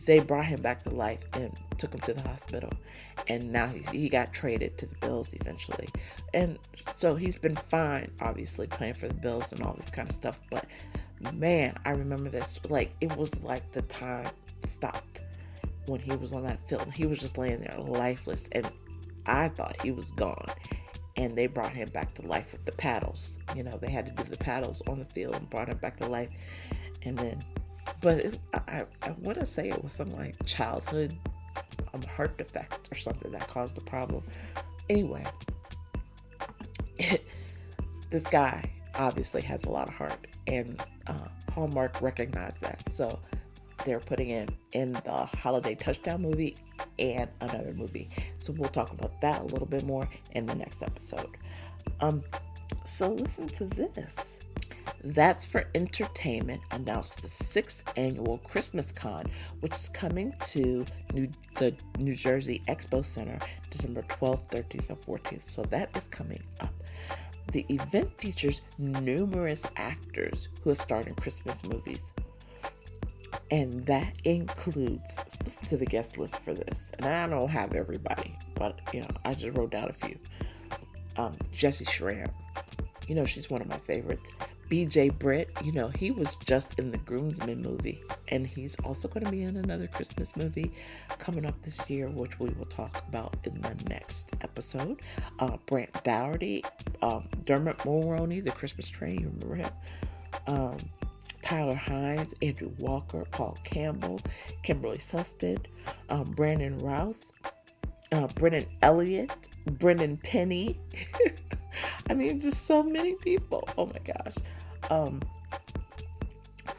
They brought him back to life and took him to the hospital. And now he got traded to the Bills eventually. And so he's been fine, obviously, playing for the Bills and all this kind of stuff. But, man, I remember this. It was like the time stopped when he was on that field. He was just laying there lifeless. And I thought he was gone. And they brought him back to life with the paddles. They had to do the paddles on the field and brought him back to life. And then, I want to say it was some childhood heart defect or something that caused the problem. Anyway, this guy obviously has a lot of heart, and Hallmark recognized that. So they're putting him in the Holiday Touchdown movie and another movie. So we'll talk about that a little bit more in the next episode. So listen to this. That's for Entertainment announced the 6th annual Christmas Con, which is coming to the New Jersey Expo Center December 12th, 13th, and 14th. So that is coming up. The event features numerous actors who have starred in Christmas movies. And that includes, listen to the guest list for this. And I don't have everybody, but I just wrote down a few. Jessie Schramm, she's one of my favorites. BJ Britt, he was just in the Groomsmen movie, and he's also going to be in another Christmas movie coming up this year, which we will talk about in the next episode. Brant Dougherty, Dermot Mulroney, The Christmas Train, you remember him? Tyler Hines, Andrew Walker, Paul Campbell, Kimberly Susted, Brandon Routh, Brennan Elliott, Brendan Penny. I mean, just so many people. Oh my gosh.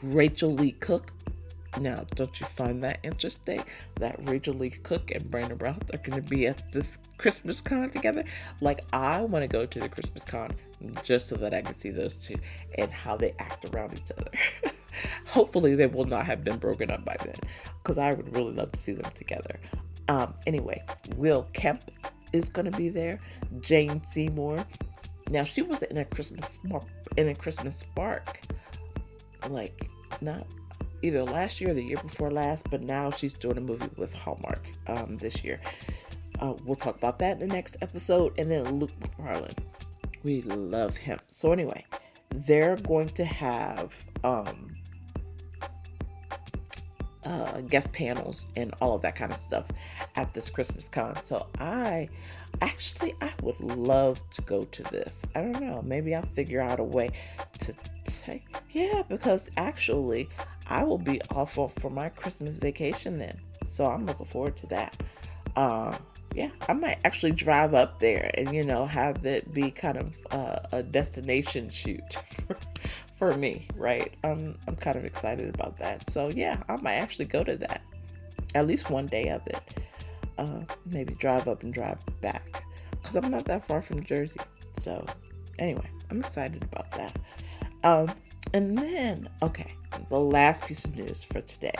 Rachel Lee Cook. Now, don't you find that interesting? That Rachel Lee Cook and Brandon Routh are going to be at this Christmas con together? Like, I want to go to the Christmas con just so that I can see those two and how they act around each other. Hopefully, they will not have been broken up by then, because I would really love to see them together. Anyway, Will Kemp is going to be there. Jane Seymour. Now, she was in a Christmas Spark, like, not either last year or the year before last, but now she's doing a movie with Hallmark this year. We'll talk about that in the next episode. And then Luke McFarlane. We love him. So anyway, they're going to have guest panels and all of that kind of stuff at this Christmas con. So I would love to go to this. I don't know. Maybe I'll figure out a way to take. Yeah, because actually I will be off for my Christmas vacation then. So I'm looking forward to that. Yeah, I might actually drive up there and, have it be kind of a destination shoot for me, right? I'm kind of excited about that. So yeah, I might actually go to that. At least one day of it. Maybe drive up and drive back. Because I'm not that far from Jersey. So anyway, I'm excited about that. And then, okay, the last piece of news for today.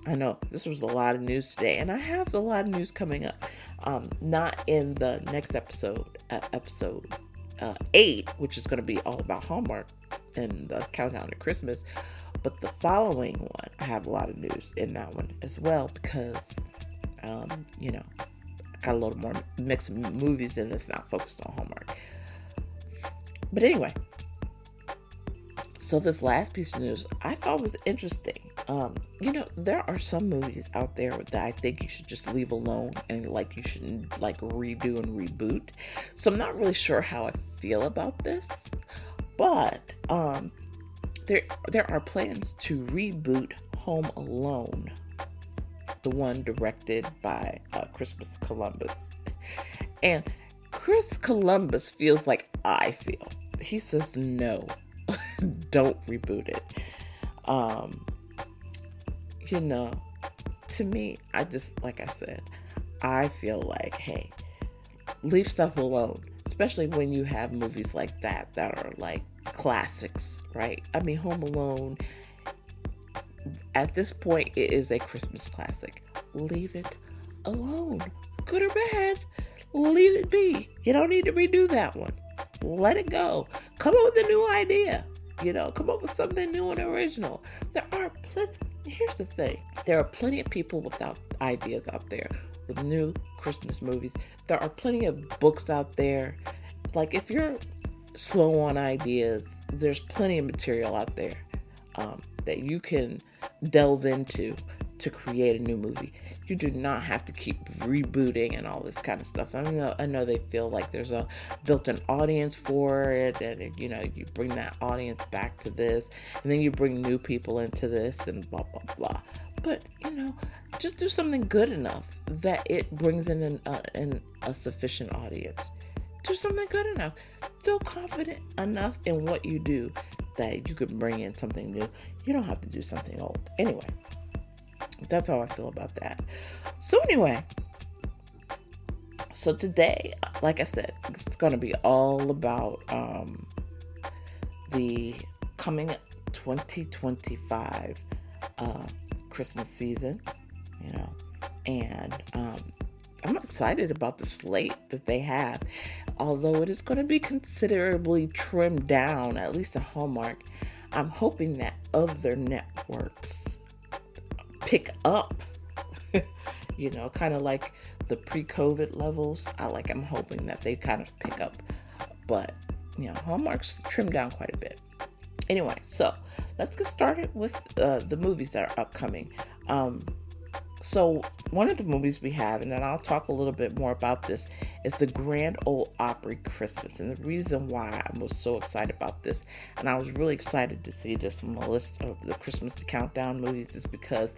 I know this was a lot of news today, and I have a lot of news coming up. Not in the next episode 8, which is going to be all about Hallmark and the countdown to Christmas. But the following one, I have a lot of news in that one as well, because, I got a little more mixed movies in this, not focused on Hallmark. But anyway, so this last piece of news I thought was interesting. There are some movies out there that I think you should just leave alone, and you shouldn't redo and reboot. So I'm not really sure how I feel about this, but there are plans to reboot Home Alone, the one directed by Chris Columbus. And Chris Columbus feels like I feel. He says no. Don't reboot it. To me, like I said, I feel like, hey, leave stuff alone, especially when you have movies like that are like classics, right? I mean, Home Alone, at this point, it is a Christmas classic. Leave it alone. Good or bad, leave it be. You don't need to redo that one. Let it go. Come up with a new idea. Come up with something new and original. Here's the thing. There are plenty of people without ideas out there with new Christmas movies. There are plenty of books out there. Like, if you're slow on ideas, there's plenty of material out there that you can delve into to create a new movie. You do not have to keep rebooting and all this kind of stuff. I know they feel like there's a built-in audience for it, and you bring that audience back to this, and then you bring new people into this, and blah blah blah. But just do something good enough that it brings in a sufficient audience. Do something good enough. Feel confident enough in what you do that you could bring in something new. You don't have to do something old. Anyway. That's how I feel about that. So anyway, so today, like I said, it's going to be all about the upcoming 2025 Christmas season, and I'm excited about the slate that they have. Although it is going to be considerably trimmed down, at least a Hallmark, I'm hoping that other networks pick up, kind of like the pre-COVID levels. I'm hoping that they kind of pick up, but Hallmark's trimmed down quite a bit. Anyway, so let's get started with the movies that are upcoming. So one of the movies we have, and then I'll talk a little bit more about this, is the Grand Ole Opry Christmas. And the reason why I was so excited about this, and I was really excited to see this on the list of the Christmas Countdown movies, is because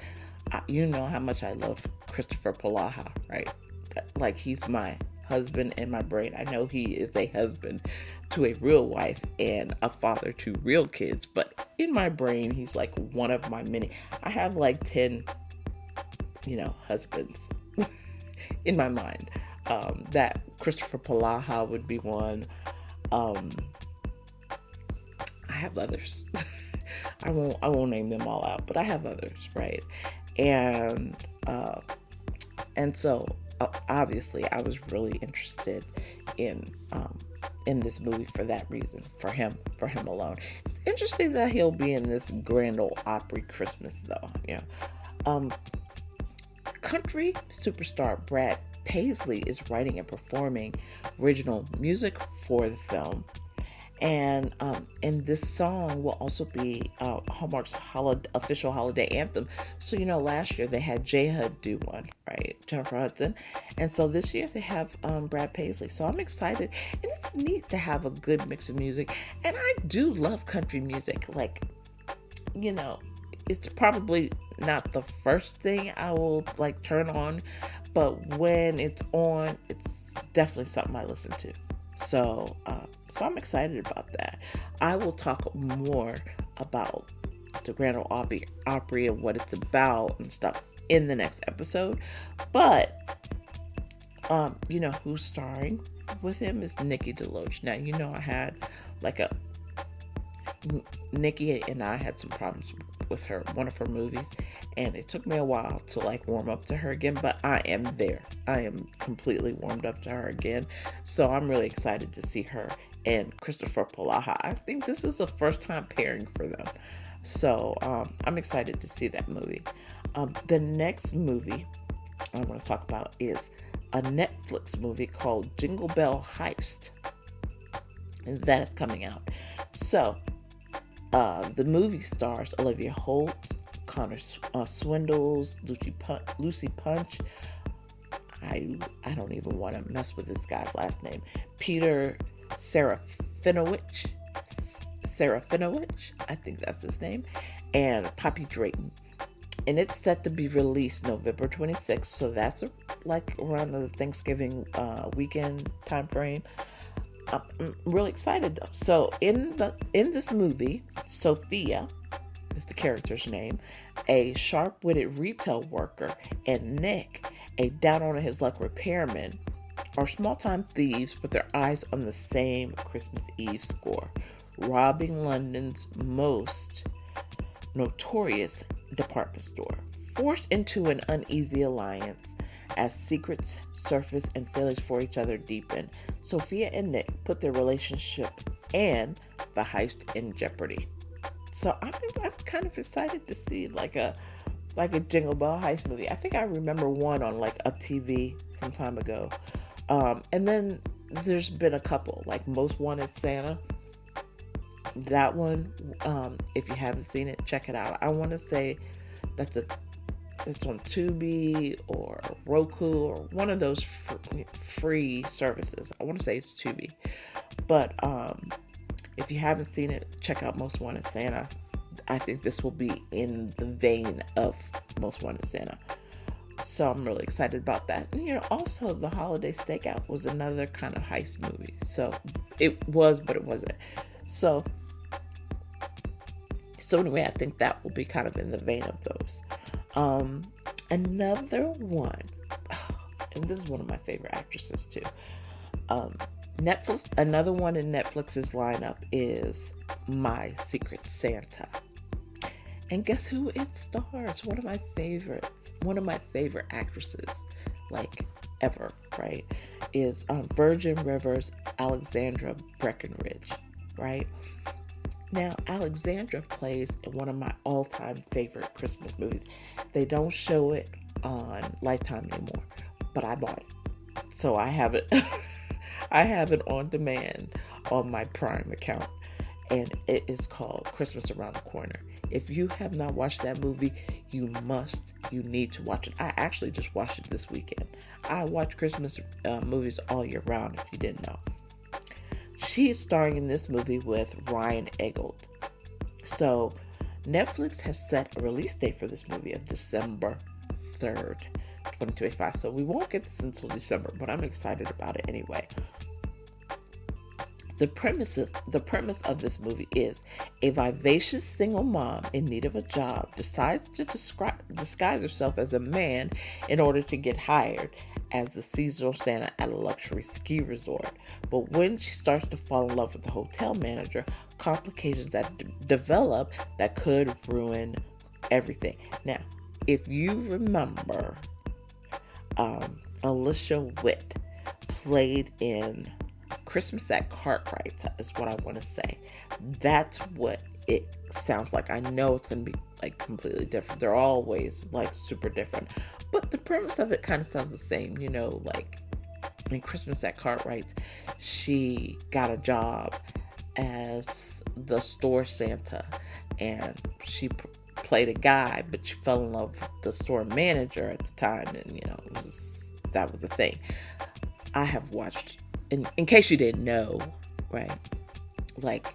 you know how much I love Christopher Polaha, right? Like, he's my husband in my brain. I know he is a husband to a real wife and a father to real kids, but in my brain, he's like one of my many. I have like 10 husbands in my mind. That Christopher Polaha would be one. I have others. I won't name them all out, but I have others, right? And so obviously I was really interested in this movie for that reason, for him alone. It's interesting that he'll be in this Grand Ole Opry Christmas, though. Country superstar Brad Paisley is writing and performing original music for the film. And this song will also be Hallmark's official holiday anthem. So, last year they had J-Hud do one, right? Jennifer Hudson. And so this year they have Brad Paisley. So I'm excited. And it's neat to have a good mix of music. And I do love country music. It's probably not the first thing I will turn on, but when it's on, it's definitely something I listen to. So I'm excited about that. I will talk more about the Grand Ole Opry and what it's about and stuff in the next episode. But who's starring with him is Nikki DeLoach. Now, I had Nikki and I had some problems with one of her movies, and it took me a while to warm up to her again, but I am there. I am completely warmed up to her again. So I'm really excited to see her and Christopher Polaha. I think this is the first time pairing for them. So I'm excited to see that movie. The next movie I'm going to talk about is a Netflix movie called Jingle Bell Heist. And that is coming out. So the movie stars Olivia Holt, Connor Swindles, Lucy Punch. I don't even want to mess with this guy's last name. Peter Serafinowicz, I think that's his name, and Poppy Drayton. And it's set to be released November 26th, so that's around the Thanksgiving weekend time frame. I'm really excited though. So in this movie, Sophia is the character's name, a sharp-witted retail worker, and Nick, a down-on-his-luck repairman, are small-time thieves with their eyes on the same Christmas Eve score, robbing London's most notorious department store. Forced into an uneasy alliance as secrets surface and feelings for each other deepen, Sophia and Nick put their relationship and the heist in jeopardy. So I'm kind of excited to see a Jingle Bell Heist movie. I think I remember one on a TV some time ago. And then there's been a couple, Most Wanted Santa. That one, if you haven't seen it, check it out. I want to say it's on Tubi or Roku or one of those free services. I want to say it's Tubi. But if you haven't seen it, check out Most Wanted Santa. I think this will be in the vein of Most Wanted Santa. So I'm really excited about that. And, also The Holiday Stakeout was another kind of heist movie. So it was, but it wasn't. So anyway, I think that will be kind of in the vein of those. Another one, and this is one of my favorite actresses too. Netflix. Another one in Netflix's lineup is My Secret Santa. And guess who it stars? One of my favorites, one of my favorite actresses, like ever, right? Is Virgin Rivers Alexandra Breckenridge, right? Now, Alexandra plays in one of my all time favorite Christmas movies. They don't show it on Lifetime anymore, but I bought it. So I have it. I have it on demand on my Prime account, and it is called Christmas Around the Corner. If you have not watched that movie, you need to watch it. I actually just watched it this weekend. I watch Christmas movies all year round, if you didn't know. She is starring in this movie with Ryan Eggold. So, Netflix has set a release date for this movie of December 3rd, 2025. So, we won't get this until December, but I'm excited about it anyway. The premise of this movie is a vivacious single mom in need of a job decides to disguise herself as a man in order to get hired as the seasonal Santa at a luxury ski resort. But when she starts to fall in love with the hotel manager, complications develop that could ruin everything. Now, if you remember, Alicia Witt played in Christmas at Cartwright's is what I want to say. That's what it sounds like. I know it's going to be like completely different. They're always like super different. But the premise of it kind of sounds the same. Like in Christmas at Cartwright's, she got a job as the store Santa, and she played a guy, but she fell in love with the store manager at the time, and that was the thing. I have watched, in case you didn't know, right? Like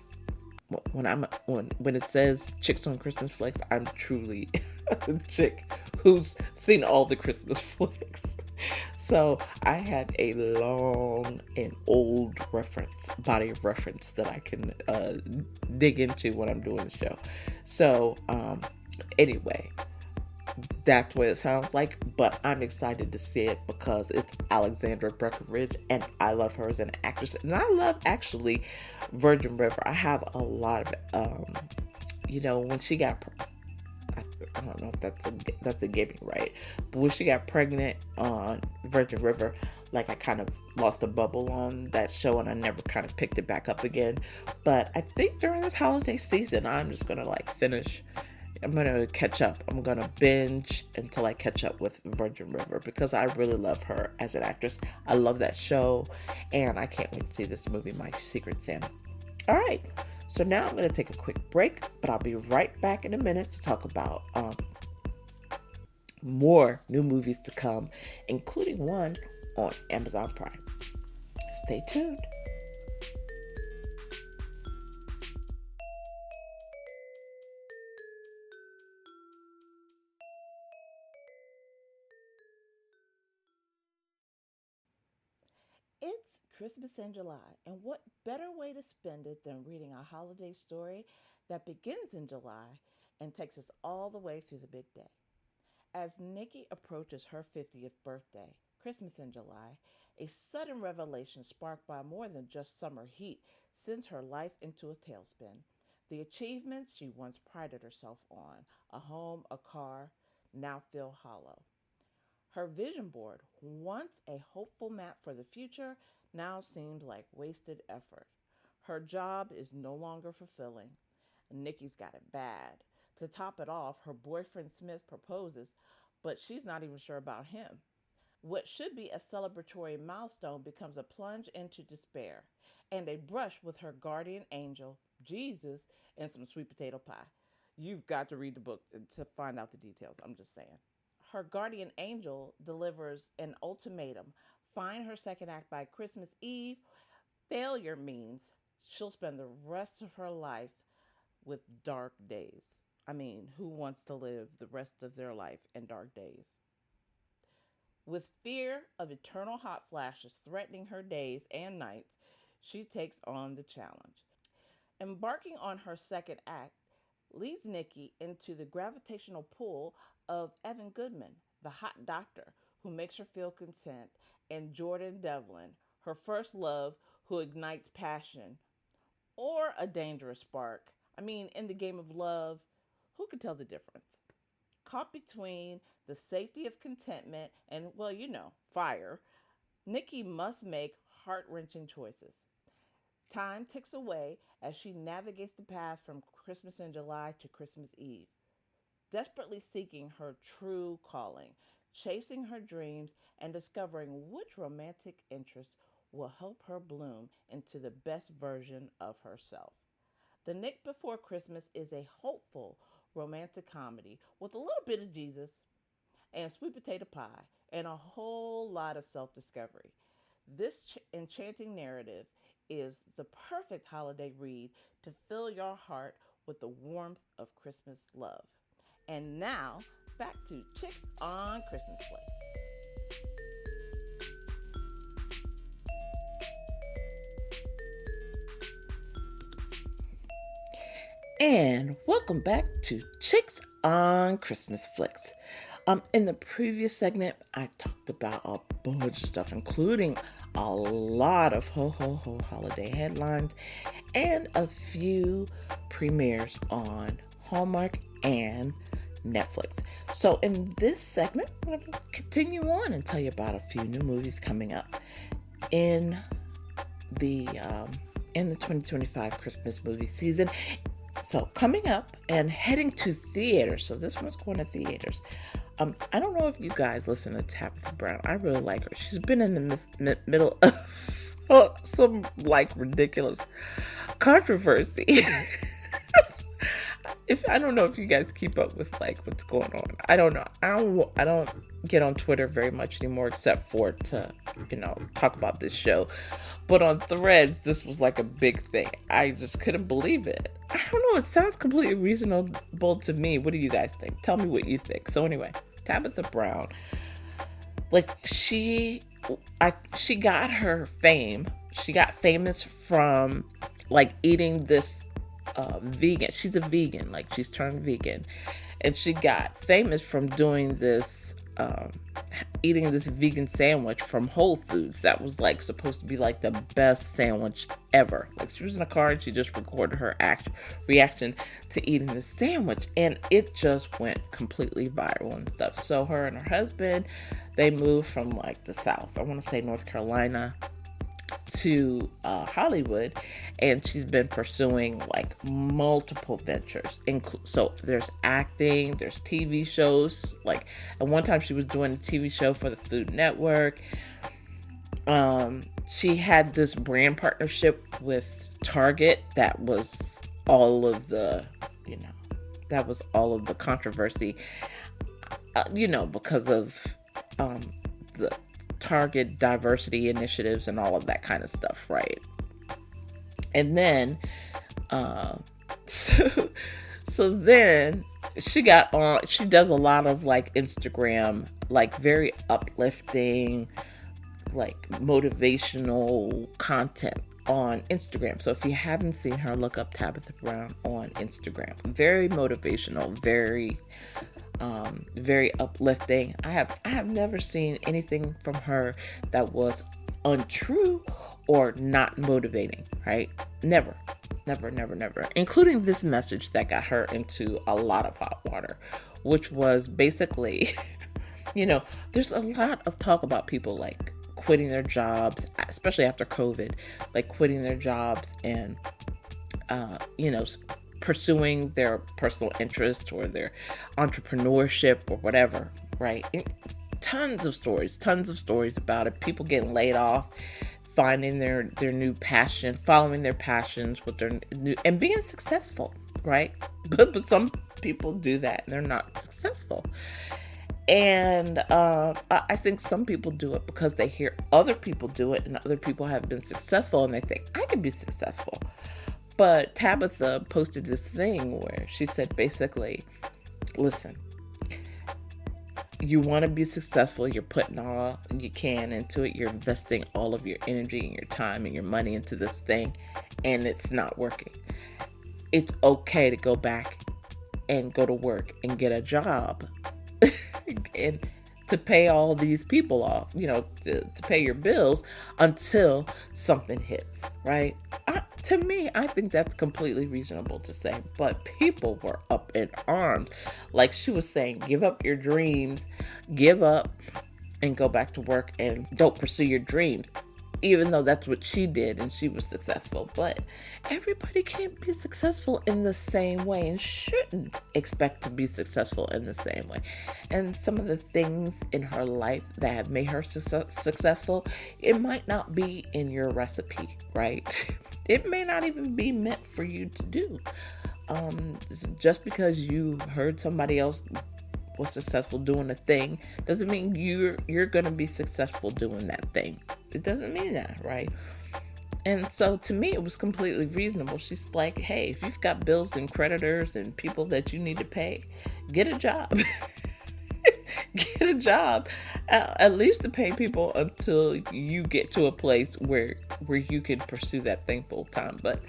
when it says chicks on Christmas flicks, I'm truly a chick who's seen all the Christmas flicks. So I had a long and old body of reference that I can dig into when I'm doing the show. So anyway, that's what it sounds like, but I'm excited to see it because it's Alexandra Breckenridge, and I love her as an actress, and I love actually Virgin River. I have a lot of when she got, I don't know if that's a giving, right, but when she got pregnant on Virgin River, like I kind of lost a bubble on that show, and I never kind of picked it back up again. But I think during this holiday season, I'm just gonna like finish. I'm gonna catch up. I'm gonna binge until I catch up with Virgin River because I really love her as an actress. I love that show, and I can't wait to see this movie, My Secret Santa. All right, so now I'm gonna take a quick break, but I'll be right back in a minute to talk about more new movies to come, including one on Amazon Prime. Stay tuned. It's Christmas in July, and what better way to spend it than reading a holiday story that begins in July and takes us all the way through the big day? As Nikki approaches her 50th birthday, Christmas in July, a sudden revelation sparked by more than just summer heat sends her life into a tailspin. The achievements she once prided herself on, a home, a car, now feel hollow. Her vision board, once a hopeful map for the future, now seems like wasted effort. Her job is no longer fulfilling. Nikki's got it bad. To top it off, her boyfriend Smith proposes, but she's not even sure about him. What should be a celebratory milestone becomes a plunge into despair and a brush with her guardian angel, Jesus, and some sweet potato pie. You've got to read the book to find out the details. I'm just saying. Her guardian angel delivers an ultimatum: find her second act by Christmas Eve. Failure means she'll spend the rest of her life with dark days. I mean, who wants to live the rest of their life in dark days? With fear of eternal hot flashes threatening her days and nights, she takes on the challenge. Embarking on her second act leads Nikki into the gravitational pull of Evan Goodman, the hot doctor who makes her feel content, and Jordan Devlin, her first love, who ignites passion. or a dangerous spark. I mean, in the game of love, who can tell the difference? Caught between the safety of contentment and, well, fire, Nikki must make heart wrenching choices. Time ticks away as she navigates the path from Christmas in July to Christmas Eve, desperately seeking her true calling, chasing her dreams, and discovering which romantic interest will help her bloom into the best version of herself. The Nick Before Christmas is a hopeful romantic comedy with a little bit of Jesus and sweet potato pie and a whole lot of self discovery. This enchanting narrative is the perfect holiday read to fill your heart with the warmth of Christmas love. And now, back to Chicks on Christmas Flicks. And welcome back to Chicks on Christmas Flicks. In the previous segment, I talked about a bunch of stuff, including a lot of ho ho ho holiday headlines and a few premieres on Hallmark and Netflix. So in this segment, I'm going to continue on and tell you about a few new movies coming up in the 2025 Christmas movie season. So coming up and heading to theaters. So this one's going to theaters. I don't know if you guys listen to Tabitha Brown. I really like her. She's been in the middle of some ridiculous controversy. I don't know if you guys keep up with what's going on. I don't know. I don't get on Twitter very much anymore, except for to talk about this show. But on Threads, this was a big thing. I just couldn't believe it. I don't know. It sounds completely reasonable to me. What do you guys think? Tell me what you think. So anyway, Tabitha Brown, she got her fame. She got famous from eating this vegan. She's a vegan. She's turned vegan, and she got famous from doing this eating this vegan sandwich from Whole Foods that was supposed to be the best sandwich ever. She was in a car and she just recorded her reaction to eating this sandwich, and it just went completely viral and stuff. So her and her husband, they moved from the South, I want to say North Carolina, to Hollywood, and she's been pursuing multiple ventures. So there's acting, there's TV shows. At one time she was doing a TV show for the Food Network. She had this brand partnership with Target that was all of the controversy, because of the Target diversity initiatives and all of that kind of stuff, right? And then so then she got on. She does a lot of Instagram, very uplifting, motivational content on Instagram. So if you haven't seen her, look up Tabitha Brown on Instagram. Very motivational, very uplifting. I have never seen anything from her that was untrue or not motivating, right? Never, including this message that got her into a lot of hot water, which was basically, there's a lot of talk about people quitting their jobs, especially after COVID, quitting their jobs and, pursuing their personal interest or their entrepreneurship or whatever, right? Tons of stories about it. People getting laid off, finding their new passion, following their passions with their new, and being successful, right? But some people do that and they're not successful. And I think some people do it because they hear other people do it and other people have been successful and they think, I can be successful. But Tabitha posted this thing where she said basically, listen, you want to be successful, you're putting all you can into it, you're investing all of your energy and your time and your money into this thing, and it's not working. It's okay to go back and go to work and get a job and to pay all these people off, to pay your bills until something hits, right? To me, I think that's completely reasonable to say, but people were up in arms. Like she was saying, give up your dreams, give up and go back to work and don't pursue your dreams. Even though that's what she did and she was successful. But everybody can't be successful in the same way and shouldn't expect to be successful in the same way. And some of the things in her life that have made her successful, it might not be in your recipe, right? It may not even be meant for you to do. Just because you heard somebody else was successful doing a thing doesn't mean you're going to be successful doing that thing. It doesn't mean that, right? And so to me, it was completely reasonable. She's like, hey, if you've got bills and creditors and people that you need to pay, get a job. Get a job, at least to pay people until you get to a place where you can pursue that thing full time. But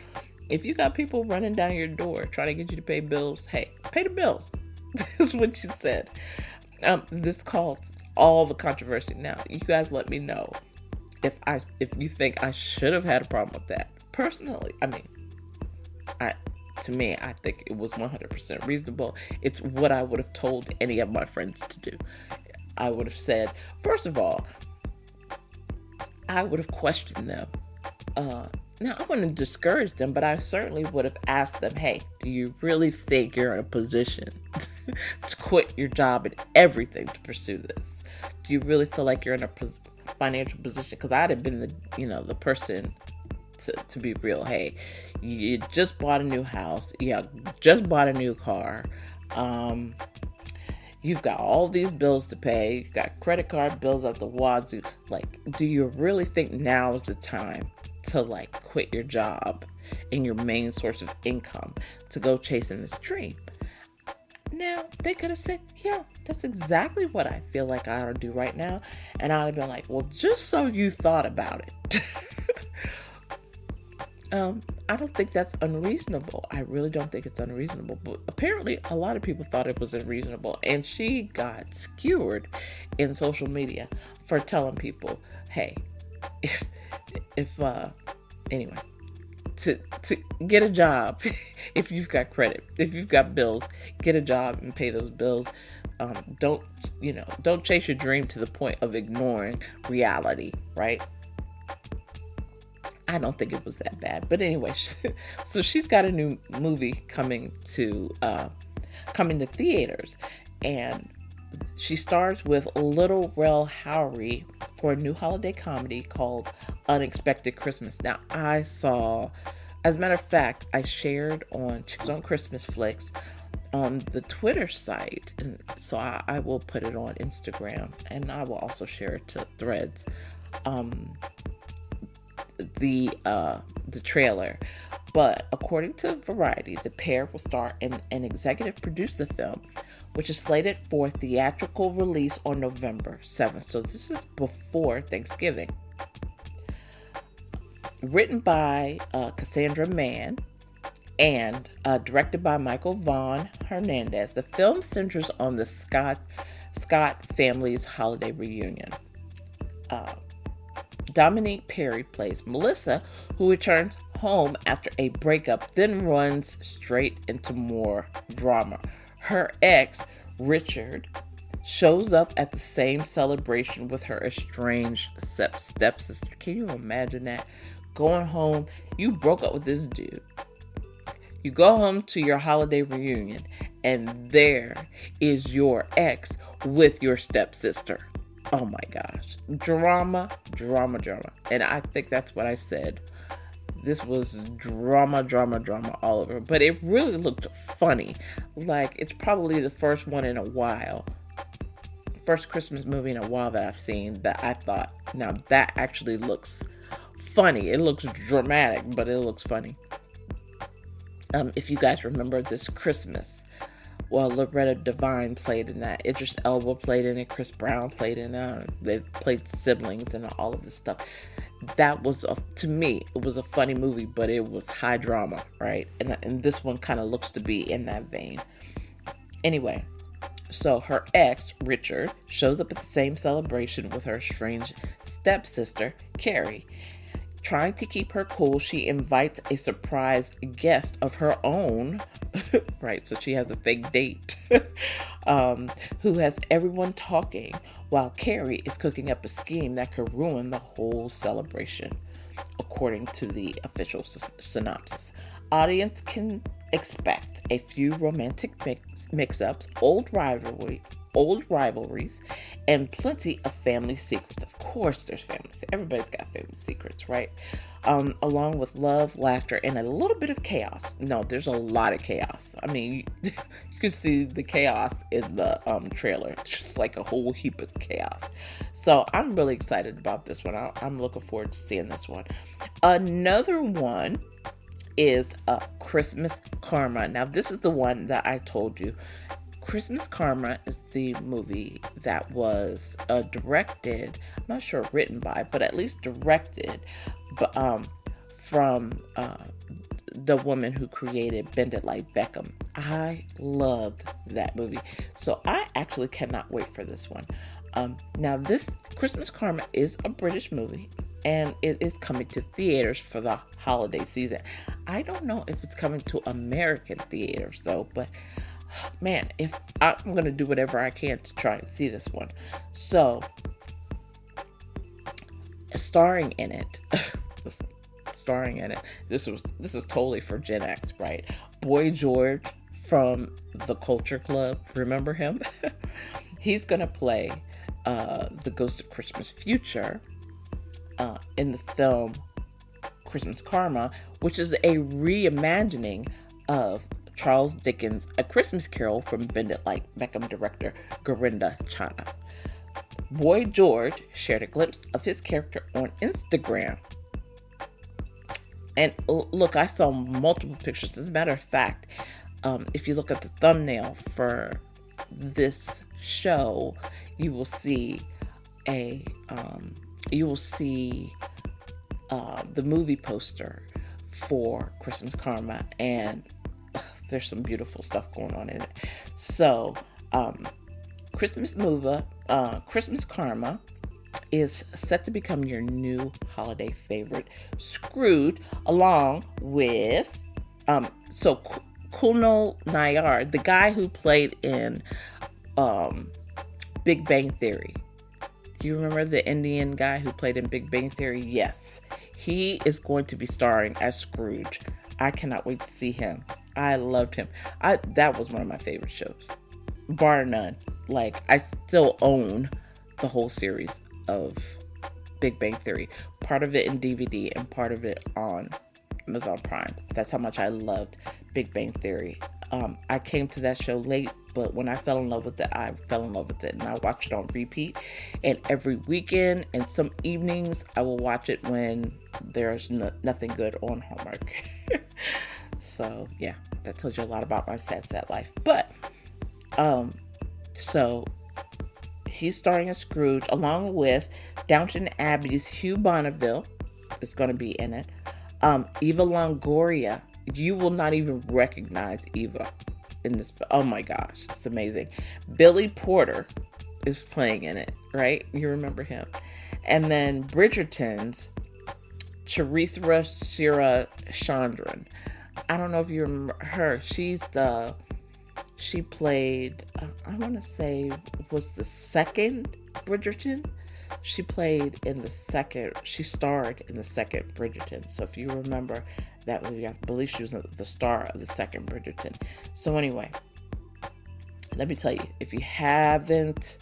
if you got people running down your door trying to get you to pay bills, hey, pay the bills. That's what she said. This caused all the controversy. Now, you guys let me know if you think I should have had a problem with that. Personally, I mean, to me, I think it was 100% reasonable. It's what I would have told any of my friends to do. I would have said, first of all, I would have questioned them. Now, I wouldn't discourage them, but I certainly would have asked them, hey, do you really think you're in a position to quit your job and everything to pursue this? Do you really feel like you're in a financial position? Because I'd have been the person to be real. Hey, you just bought a new house. You just bought a new car. You've got all these bills to pay. You've got credit card bills at the wazoo. Like, do you really think now is the time to quit your job and your main source of income to go chasing this dream? Now, they could have said, yeah, that's exactly what I feel like I ought to do right now. And I'd have been like, well, just so you thought about it. I don't think that's unreasonable. I really don't think it's unreasonable. But apparently, a lot of people thought it was unreasonable. And she got skewered in social media for telling people, hey, anyway, to get a job, if you've got credit, if you've got bills, get a job and pay those bills. Don't chase your dream to the point of ignoring reality, right? I don't think it was that bad, but anyway, so she's got a new movie coming to theaters, and she stars with Little Rel Howery for a new holiday comedy called Unexpected Christmas. Now, as a matter of fact, I shared on Chicks on Christmas Flicks on the Twitter site, and so I will put it on Instagram, and I will also share it to Threads. The trailer, but according to Variety, the pair will star in and executive produce the film, which is slated for theatrical release on November 7th. So this is before Thanksgiving. Written by Cassandra Mann and directed by Michael Vaughn Hernandez, the film centers on the Scott family's holiday reunion. Dominique Perry plays Melissa, who returns home after a breakup, then runs straight into more drama. Her ex, Richard, shows up at the same celebration with her estranged stepsister. Can you imagine that? Going home, you broke up with this dude. You go home to your holiday reunion, and there is your ex with your stepsister. Oh my gosh. Drama. And I think that's what I said. This was drama all over. But it really looked funny. Like, it's probably the first one in a while. First Christmas movie in a while that I've seen that I thought, now that actually looks funny. It looks dramatic, but it looks funny. If you guys remember This Christmas, well, Loretta Devine played in that. Idris Elba played in it. Chris Brown played in it. They played siblings and all of this stuff. That was, to me, it was a funny movie, but it was high drama, right? And this one kind of looks to be in that vein. Anyway, so her ex, Richard, shows up at the same celebration with her estranged stepsister, Carrie. trying to keep her cool, she invites a surprise guest of her own, right? So she has a fake date, who has everyone talking while Carrie is cooking up a scheme that could ruin the whole celebration, according to the official synopsis. Audience can expect a few romantic mix-ups, old rivalries, and plenty of family secrets. Of course, there's family. Everybody's got family secrets, right? Along with love, laughter, and a little bit of chaos. No, there's a lot of chaos. I mean, you can see the chaos in the trailer. It's just like a whole heap of chaos. So I'm really excited about this one. I'm looking forward to seeing this one. Another one is Christmas Karma. Now, this is the one that I told you. Christmas Karma is the movie that was directed, I'm not sure written by, but at least directed from the woman who created Bend It Like Beckham. I loved that movie. So I actually cannot wait for this one. Now, this Christmas Karma is a British movie, and it is coming to theaters for the holiday season. I don't know if it's coming to American theaters, though, but man, if I'm going to do whatever I can to try and see this one. So, starring in it, this is totally for Gen X, right? Boy George from the Culture Club, remember him? He's going to play the Ghost of Christmas Future in the film Christmas Karma, which is a reimagining of Charles Dickens' A Christmas Carol from Bend It Like Beckham director Gurinder Chana. Boy George shared a glimpse of his character on Instagram. And look, I saw multiple pictures. As a matter of fact, if you look at the thumbnail for this show, you will see the movie poster for Christmas Karma, and there's some beautiful stuff going on in it. So, Christmas Karma is set to become your new holiday favorite. Screwed, along with Kunal Nayyar, the guy who played in Big Bang Theory. Do you remember the Indian guy who played in Big Bang Theory? Yes, he is going to be starring as Scrooge. I cannot wait to see him. I loved him. That was one of my favorite shows, bar none. Like, I still own the whole series of Big Bang Theory. Part of it in DVD and part of it on Amazon Prime. That's how much I loved Big Bang Theory. I came to that show late, but when I fell in love with it, I fell in love with it, and I watched it on repeat. And every weekend and some evenings, I will watch it when there's nothing good on Hallmark. So yeah, that tells you a lot about my sad life. But so he's starring as Scrooge, along with Downton Abbey's Hugh Bonneville is going to be in it. Eva Longoria, you will not even recognize Eva in this. Oh my gosh, it's amazing. Billy Porter is playing in it, right? You remember him. And then Bridgerton's Charithra Shira Chandran. I don't know if you remember her. She played, I want to say, was the second Bridgerton. She starred in the second Bridgerton. So if you remember that movie, I believe she was the star of the second Bridgerton. So anyway, let me tell you, if you haven't,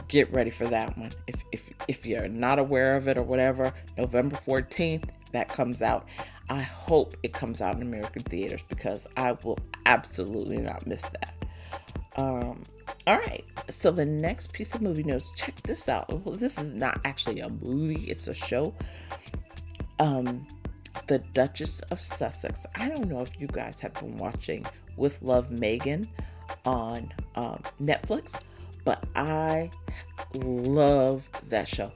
get ready for that one. If you're not aware of it or whatever, November 14th, that comes out. I hope it comes out in American theaters because I will absolutely not miss that. All right, so the next piece of movie news, check this out. Well, this is not actually a movie, it's a show. The Duchess of Sussex. I don't know if you guys have been watching With Love Megan on Netflix, but I love that show.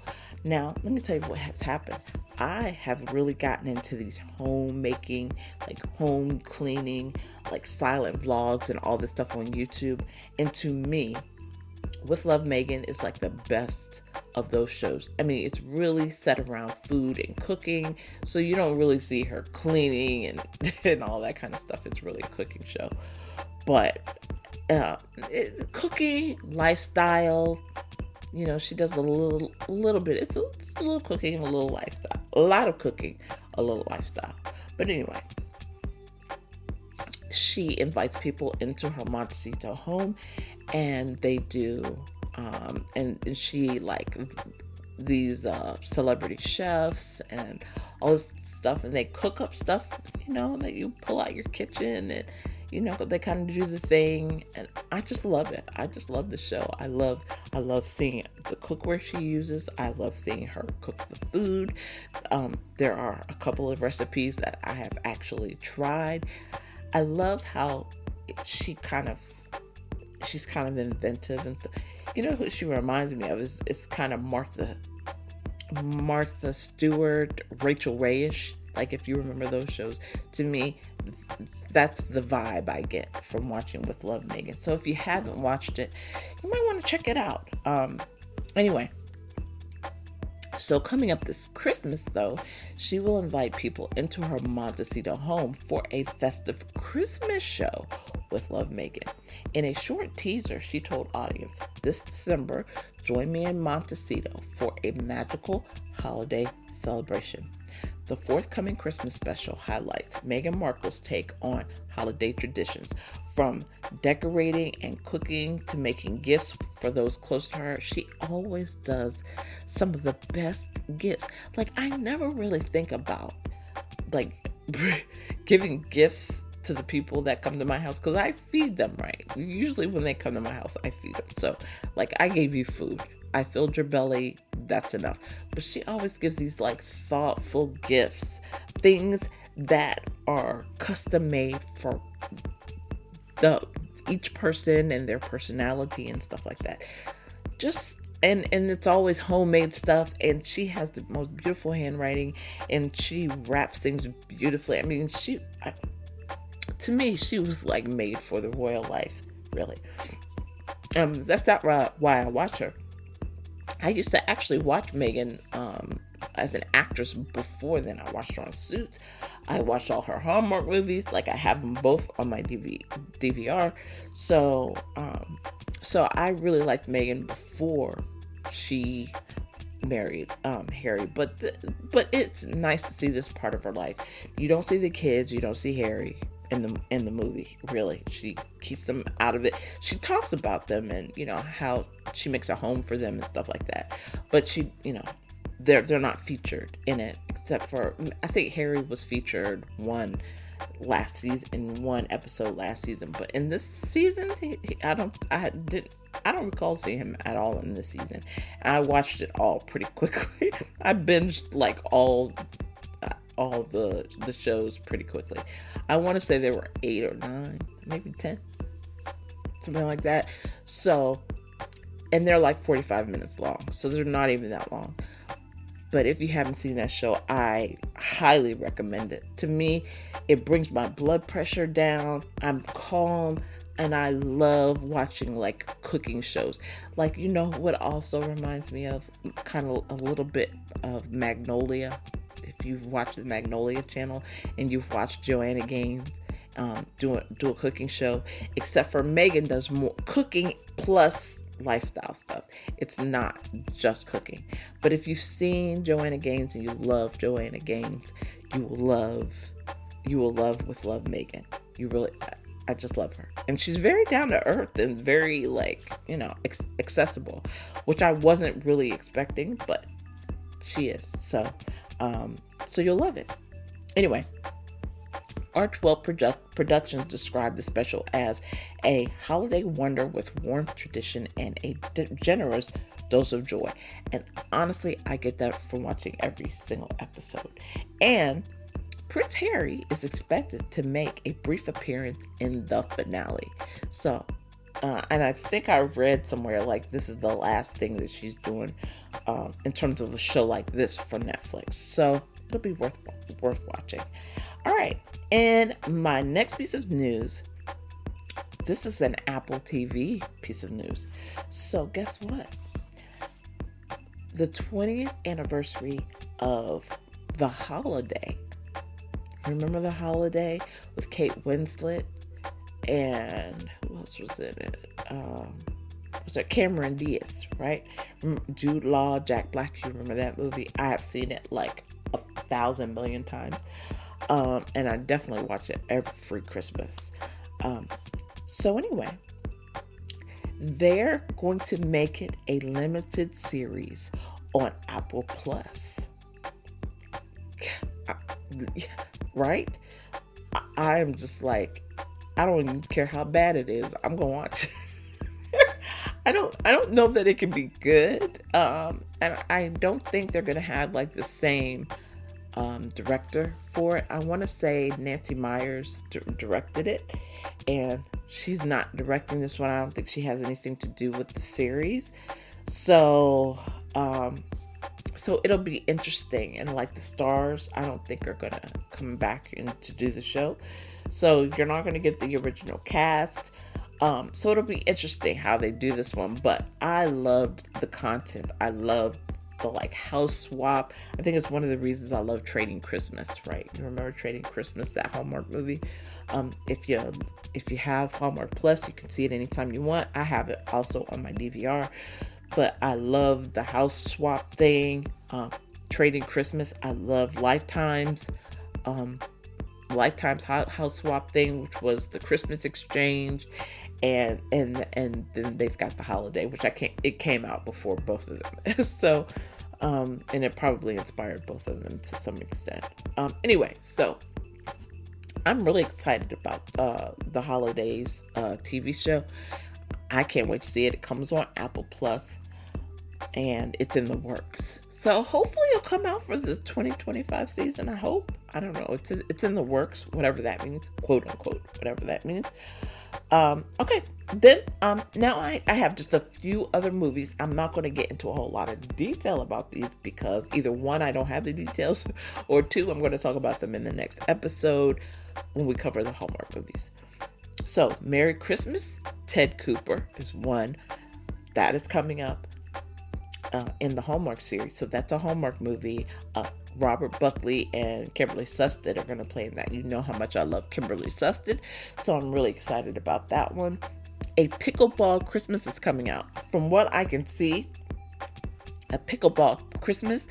Now, let me tell you what has happened. I have really gotten into these homemaking, like home cleaning, like silent vlogs and all this stuff on YouTube. And to me, With Love Megan is like the best of those shows. I mean, it's really set around food and cooking, so you don't really see her cleaning and all that kind of stuff. It's really a cooking show. But it's cooking, lifestyle, she does a little bit. It's a little cooking, a little lifestyle. A lot of cooking, a little lifestyle. But anyway, she invites people into her Montecito home, and they do, and she like these celebrity chefs and all this stuff, and they cook up stuff, that you pull out your kitchen, and they kind of do the thing, and I just love it. I just love the show. I love seeing the cookware she uses. I love seeing her cook the food. There are a couple of recipes that I have actually tried. I love how she's kind of inventive and stuff. Who she reminds me of is kind of Martha Stewart, Rachel Ray-ish. Like, if you remember those shows, to me, that's the vibe I get from watching With Love, Megan. So if you haven't watched it, you might want to check it out. Anyway, so coming up this Christmas, though, she will invite people into her Montecito home for a festive Christmas show with Love, Megan. In a short teaser, she told audience, this December, join me in Montecito for a magical holiday celebration. The forthcoming Christmas special highlights Meghan Markle's take on holiday traditions, from decorating and cooking to making gifts for those close to her. She always does some of the best gifts. Like, I never really think about, like, giving gifts to the people that come to my house, because I feed them, right? Usually when they come to my house, I feed them. So, like, I gave you food. I filled your belly, that's enough. But she always gives these like thoughtful gifts, things that are custom made for each person and their personality and stuff like that. And it's always homemade stuff, and she has the most beautiful handwriting, and she wraps things beautifully. I mean, to me, she was like made for the royal life, really. That's not why I watch her. I used to actually watch Meghan as an actress before then. I watched her on Suits. I watched all her Hallmark movies. Like, I have them both on my DVR. So I really liked Meghan before she married Harry. But it's nice to see this part of her life. You don't see the kids. You don't see Harry in the movie, really. She keeps them out of it. She talks about them and how she makes a home for them and stuff like that, but she they're not featured in it, except for, I think Harry was featured one episode last season, but in this season I don't recall seeing him at all in this season. And I watched it all pretty quickly. I binged like all the shows pretty quickly. I want to say there were 8 or 9, maybe 10, something like that. So, and they're like 45 minutes long, so they're not even that long. But if you haven't seen that show, I highly recommend it. To me, it brings my blood pressure down. I'm calm, and I love watching like cooking shows. Like, what also reminds me of kind of a little bit of Magnolia. If you've watched the Magnolia channel and you've watched Joanna Gaines do a cooking show, except for Meghan does more cooking plus lifestyle stuff. It's not just cooking. But if you've seen Joanna Gaines and you love Joanna Gaines, you will love With Love, Megan. You really, I just love her. And she's very down to earth and very accessible, which I wasn't really expecting, but she is. So you'll love it. Anyway, R12 Productions described the special as a holiday wonder with warmth, tradition, and a generous dose of joy. And honestly, I get that from watching every single episode. And Prince Harry is expected to make a brief appearance in the finale. So, and I think I read somewhere like this is the last thing that she's doing in terms of a show like this for Netflix. So it'll be worth watching. All right, and my next piece of news, this is an Apple TV piece of news. So guess what? the 20th anniversary of The Holiday. Remember The Holiday with Kate Winslet and who else was in it? Was it Cameron Diaz, right? Jude Law, Jack Black. You remember that movie? I have seen it like 1,000 million times. And I definitely watch it every Christmas. So anyway, they're going to make it a limited series on Apple Plus. Right? I'm just like, I don't even care how bad it is. I'm gonna watch it. I don't know that it can be good. And I don't think they're gonna have like the same director for it. I want to say Nancy Meyers directed it, and she's not directing this one. I don't think she has anything to do with the series. So it'll be interesting. And like the stars, I don't think are gonna come back in to do the show. So you're not gonna get the original cast. So it'll be interesting how they do this one. But I loved the content. I loved the like house swap. I think it's one of the reasons I love Trading Christmas, right? You remember Trading Christmas, that Hallmark movie? If you have Hallmark Plus, you can see it anytime you want. I have it also on my DVR. But I love the house swap thing. Trading Christmas. I love Lifetime's house swap thing, which was the Christmas exchange, and then they've got the holiday, which it came out before both of them. So and it probably inspired both of them to some extent. Anyway, so I'm really excited about the holidays TV show. I can't wait to see it. It comes on Apple Plus, and it's in the works. So hopefully it'll come out for the 2025 season. I hope. I don't know. It's in the works, whatever that means, quote unquote, whatever that means. Okay. Then now I have just a few other movies. I'm not going to get into a whole lot of detail about these because either one, I don't have the details, or two, I'm going to talk about them in the next episode when we cover the Hallmark movies. So, Merry Christmas, Ted Cooper is one that is coming up in the Hallmark series. So that's a Hallmark movie. Robert Buckley and Kimberly Susted are going to play in that. You know how much I love Kimberly Susted, so I'm really excited about that one. A Pickleball Christmas is coming out. From what I can see, A Pickleball Christmas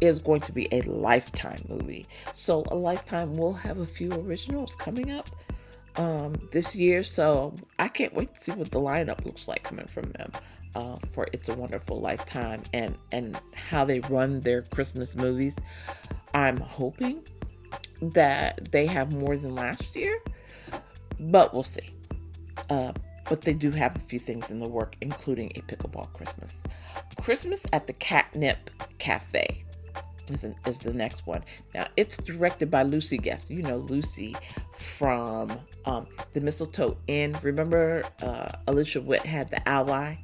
is going to be a Lifetime movie. So a Lifetime will have a few originals coming up this year, so I can't wait to see what the lineup looks like coming from them for It's a Wonderful Lifetime and how they run their Christmas movies. I'm hoping that they have more than last year, but we'll see. But they do have a few things in the work, including A Pickleball Christmas. Christmas at the Catnip Cafe is the next one. Now, it's directed by Lucy Guest. You know Lucy from The Mistletoe Inn. Remember Alicia Witt had The Ally?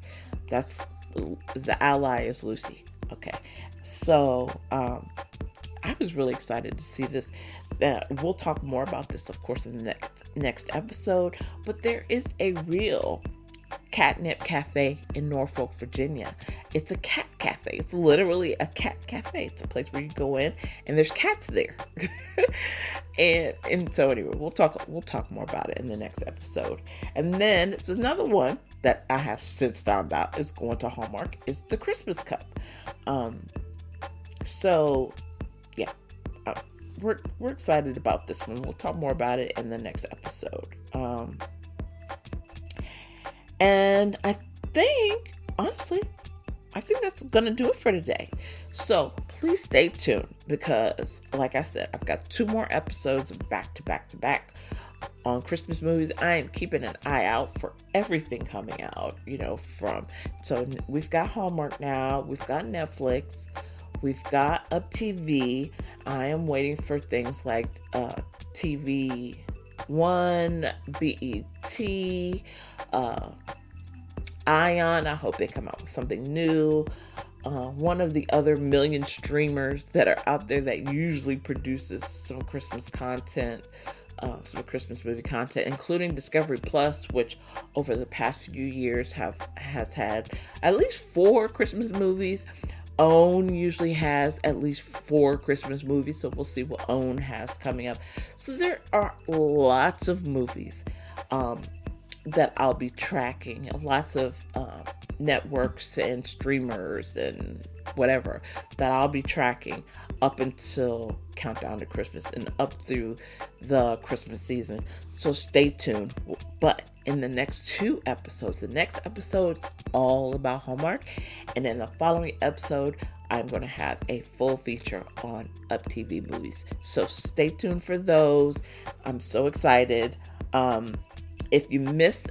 The Ally is Lucy. Okay. So I was really excited to see this. We'll talk more about this, of course, in the next episode. But there is a real Catnip Cafe in Norfolk, Virginia. It's a cat cafe. It's literally a cat cafe. It's a place where you go in and there's cats there. and so anyway, we'll talk more about it in the next episode. And then there's another one that I have since found out is going to Hallmark is the Christmas Cup. So yeah, we're excited about this one. We'll talk more about it in the next episode. And I think, honestly, that's going to do it for today. So please stay tuned because, like I said, I've got 2 more episodes back to back on Christmas movies. I am keeping an eye out for everything coming out, so we've got Hallmark now, we've got Netflix, we've got Up TV. I am waiting for things like TV One, BET, Ion. I hope they come out with something new. One of the other million streamers that are out there that usually produces some Christmas content, some Christmas movie content, including Discovery Plus, which over the past few years has had at least 4 Christmas movies OWN usually has at least 4 Christmas movies, so we'll see what OWN has coming up. So there are lots of movies that I'll be tracking, lots of networks and streamers and whatever that I'll be tracking up until Countdown to Christmas and up through the Christmas season. So stay tuned. But in the next 2 episodes, the next episode's all about Hallmark, and in the following episode, I'm going to have a full feature on Up TV movies. So stay tuned for those. I'm so excited. If you miss,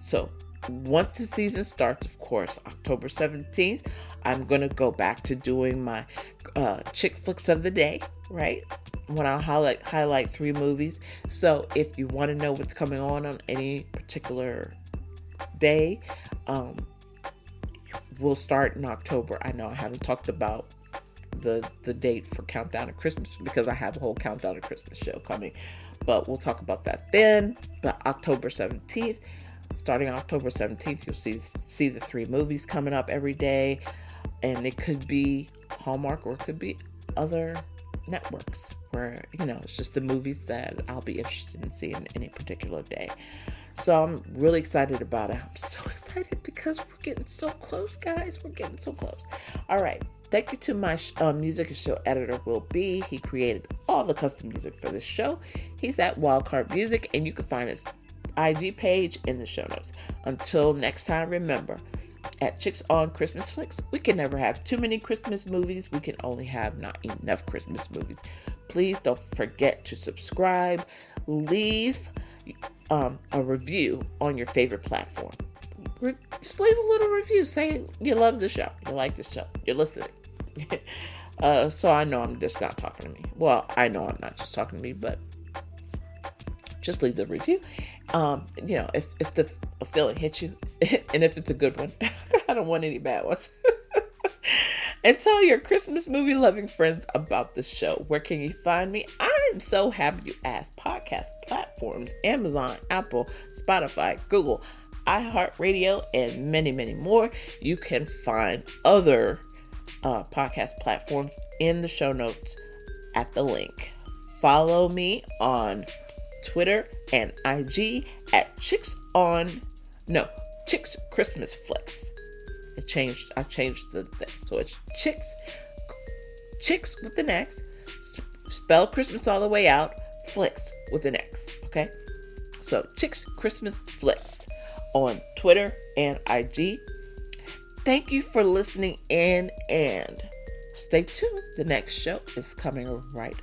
so once the season starts, of course, October 17th, I'm going to go back to doing my chick flicks of the day, right? When I'll highlight 3 movies. So if you want to know what's coming on any particular day, we'll start in October. I know I haven't talked about the date for Countdown to Christmas because I have a whole Countdown to Christmas show coming, but we'll talk about that then. But October 17th, starting October 17th, you'll see the 3 movies coming up every day, and it could be Hallmark or it could be other networks where, it's just the movies that I'll be interested in seeing any particular day. So I'm really excited about it. I'm so excited because we're getting so close, guys. We're getting so close. All right. Thank you to my music and show editor, Will B. He created all the custom music for this show. He's at Wildcard Music, and you can find his IG page in the show notes. Until next time, remember, at Chicks on Christmas Flicks, we can never have too many Christmas movies. We can only have not enough Christmas movies. Please don't forget to subscribe. Leave a review on your favorite platform. Just leave a little review. Say you love the show. You like the show. You're listening. So I know I'm just not talking to me. Well, I know I'm not just talking to me, but just leave the review. If the feeling hits you, and if it's a good one, I don't want any bad ones. And tell your Christmas movie loving friends about the show. Where can you find me? I'm so happy you asked. Podcast platforms: Amazon, Apple, Spotify, Google, iHeartRadio, and many, many more. You can find other podcast platforms in the show notes at the link. Follow me on Twitter and IG at Chicks Christmas Flicks. I changed the thing. So it's Chicks with an X, spell Christmas all the way out, Flicks with an X. Okay? So Chicks Christmas Flicks on Twitter and IG. Thank you for listening in, and stay tuned. The next show is coming right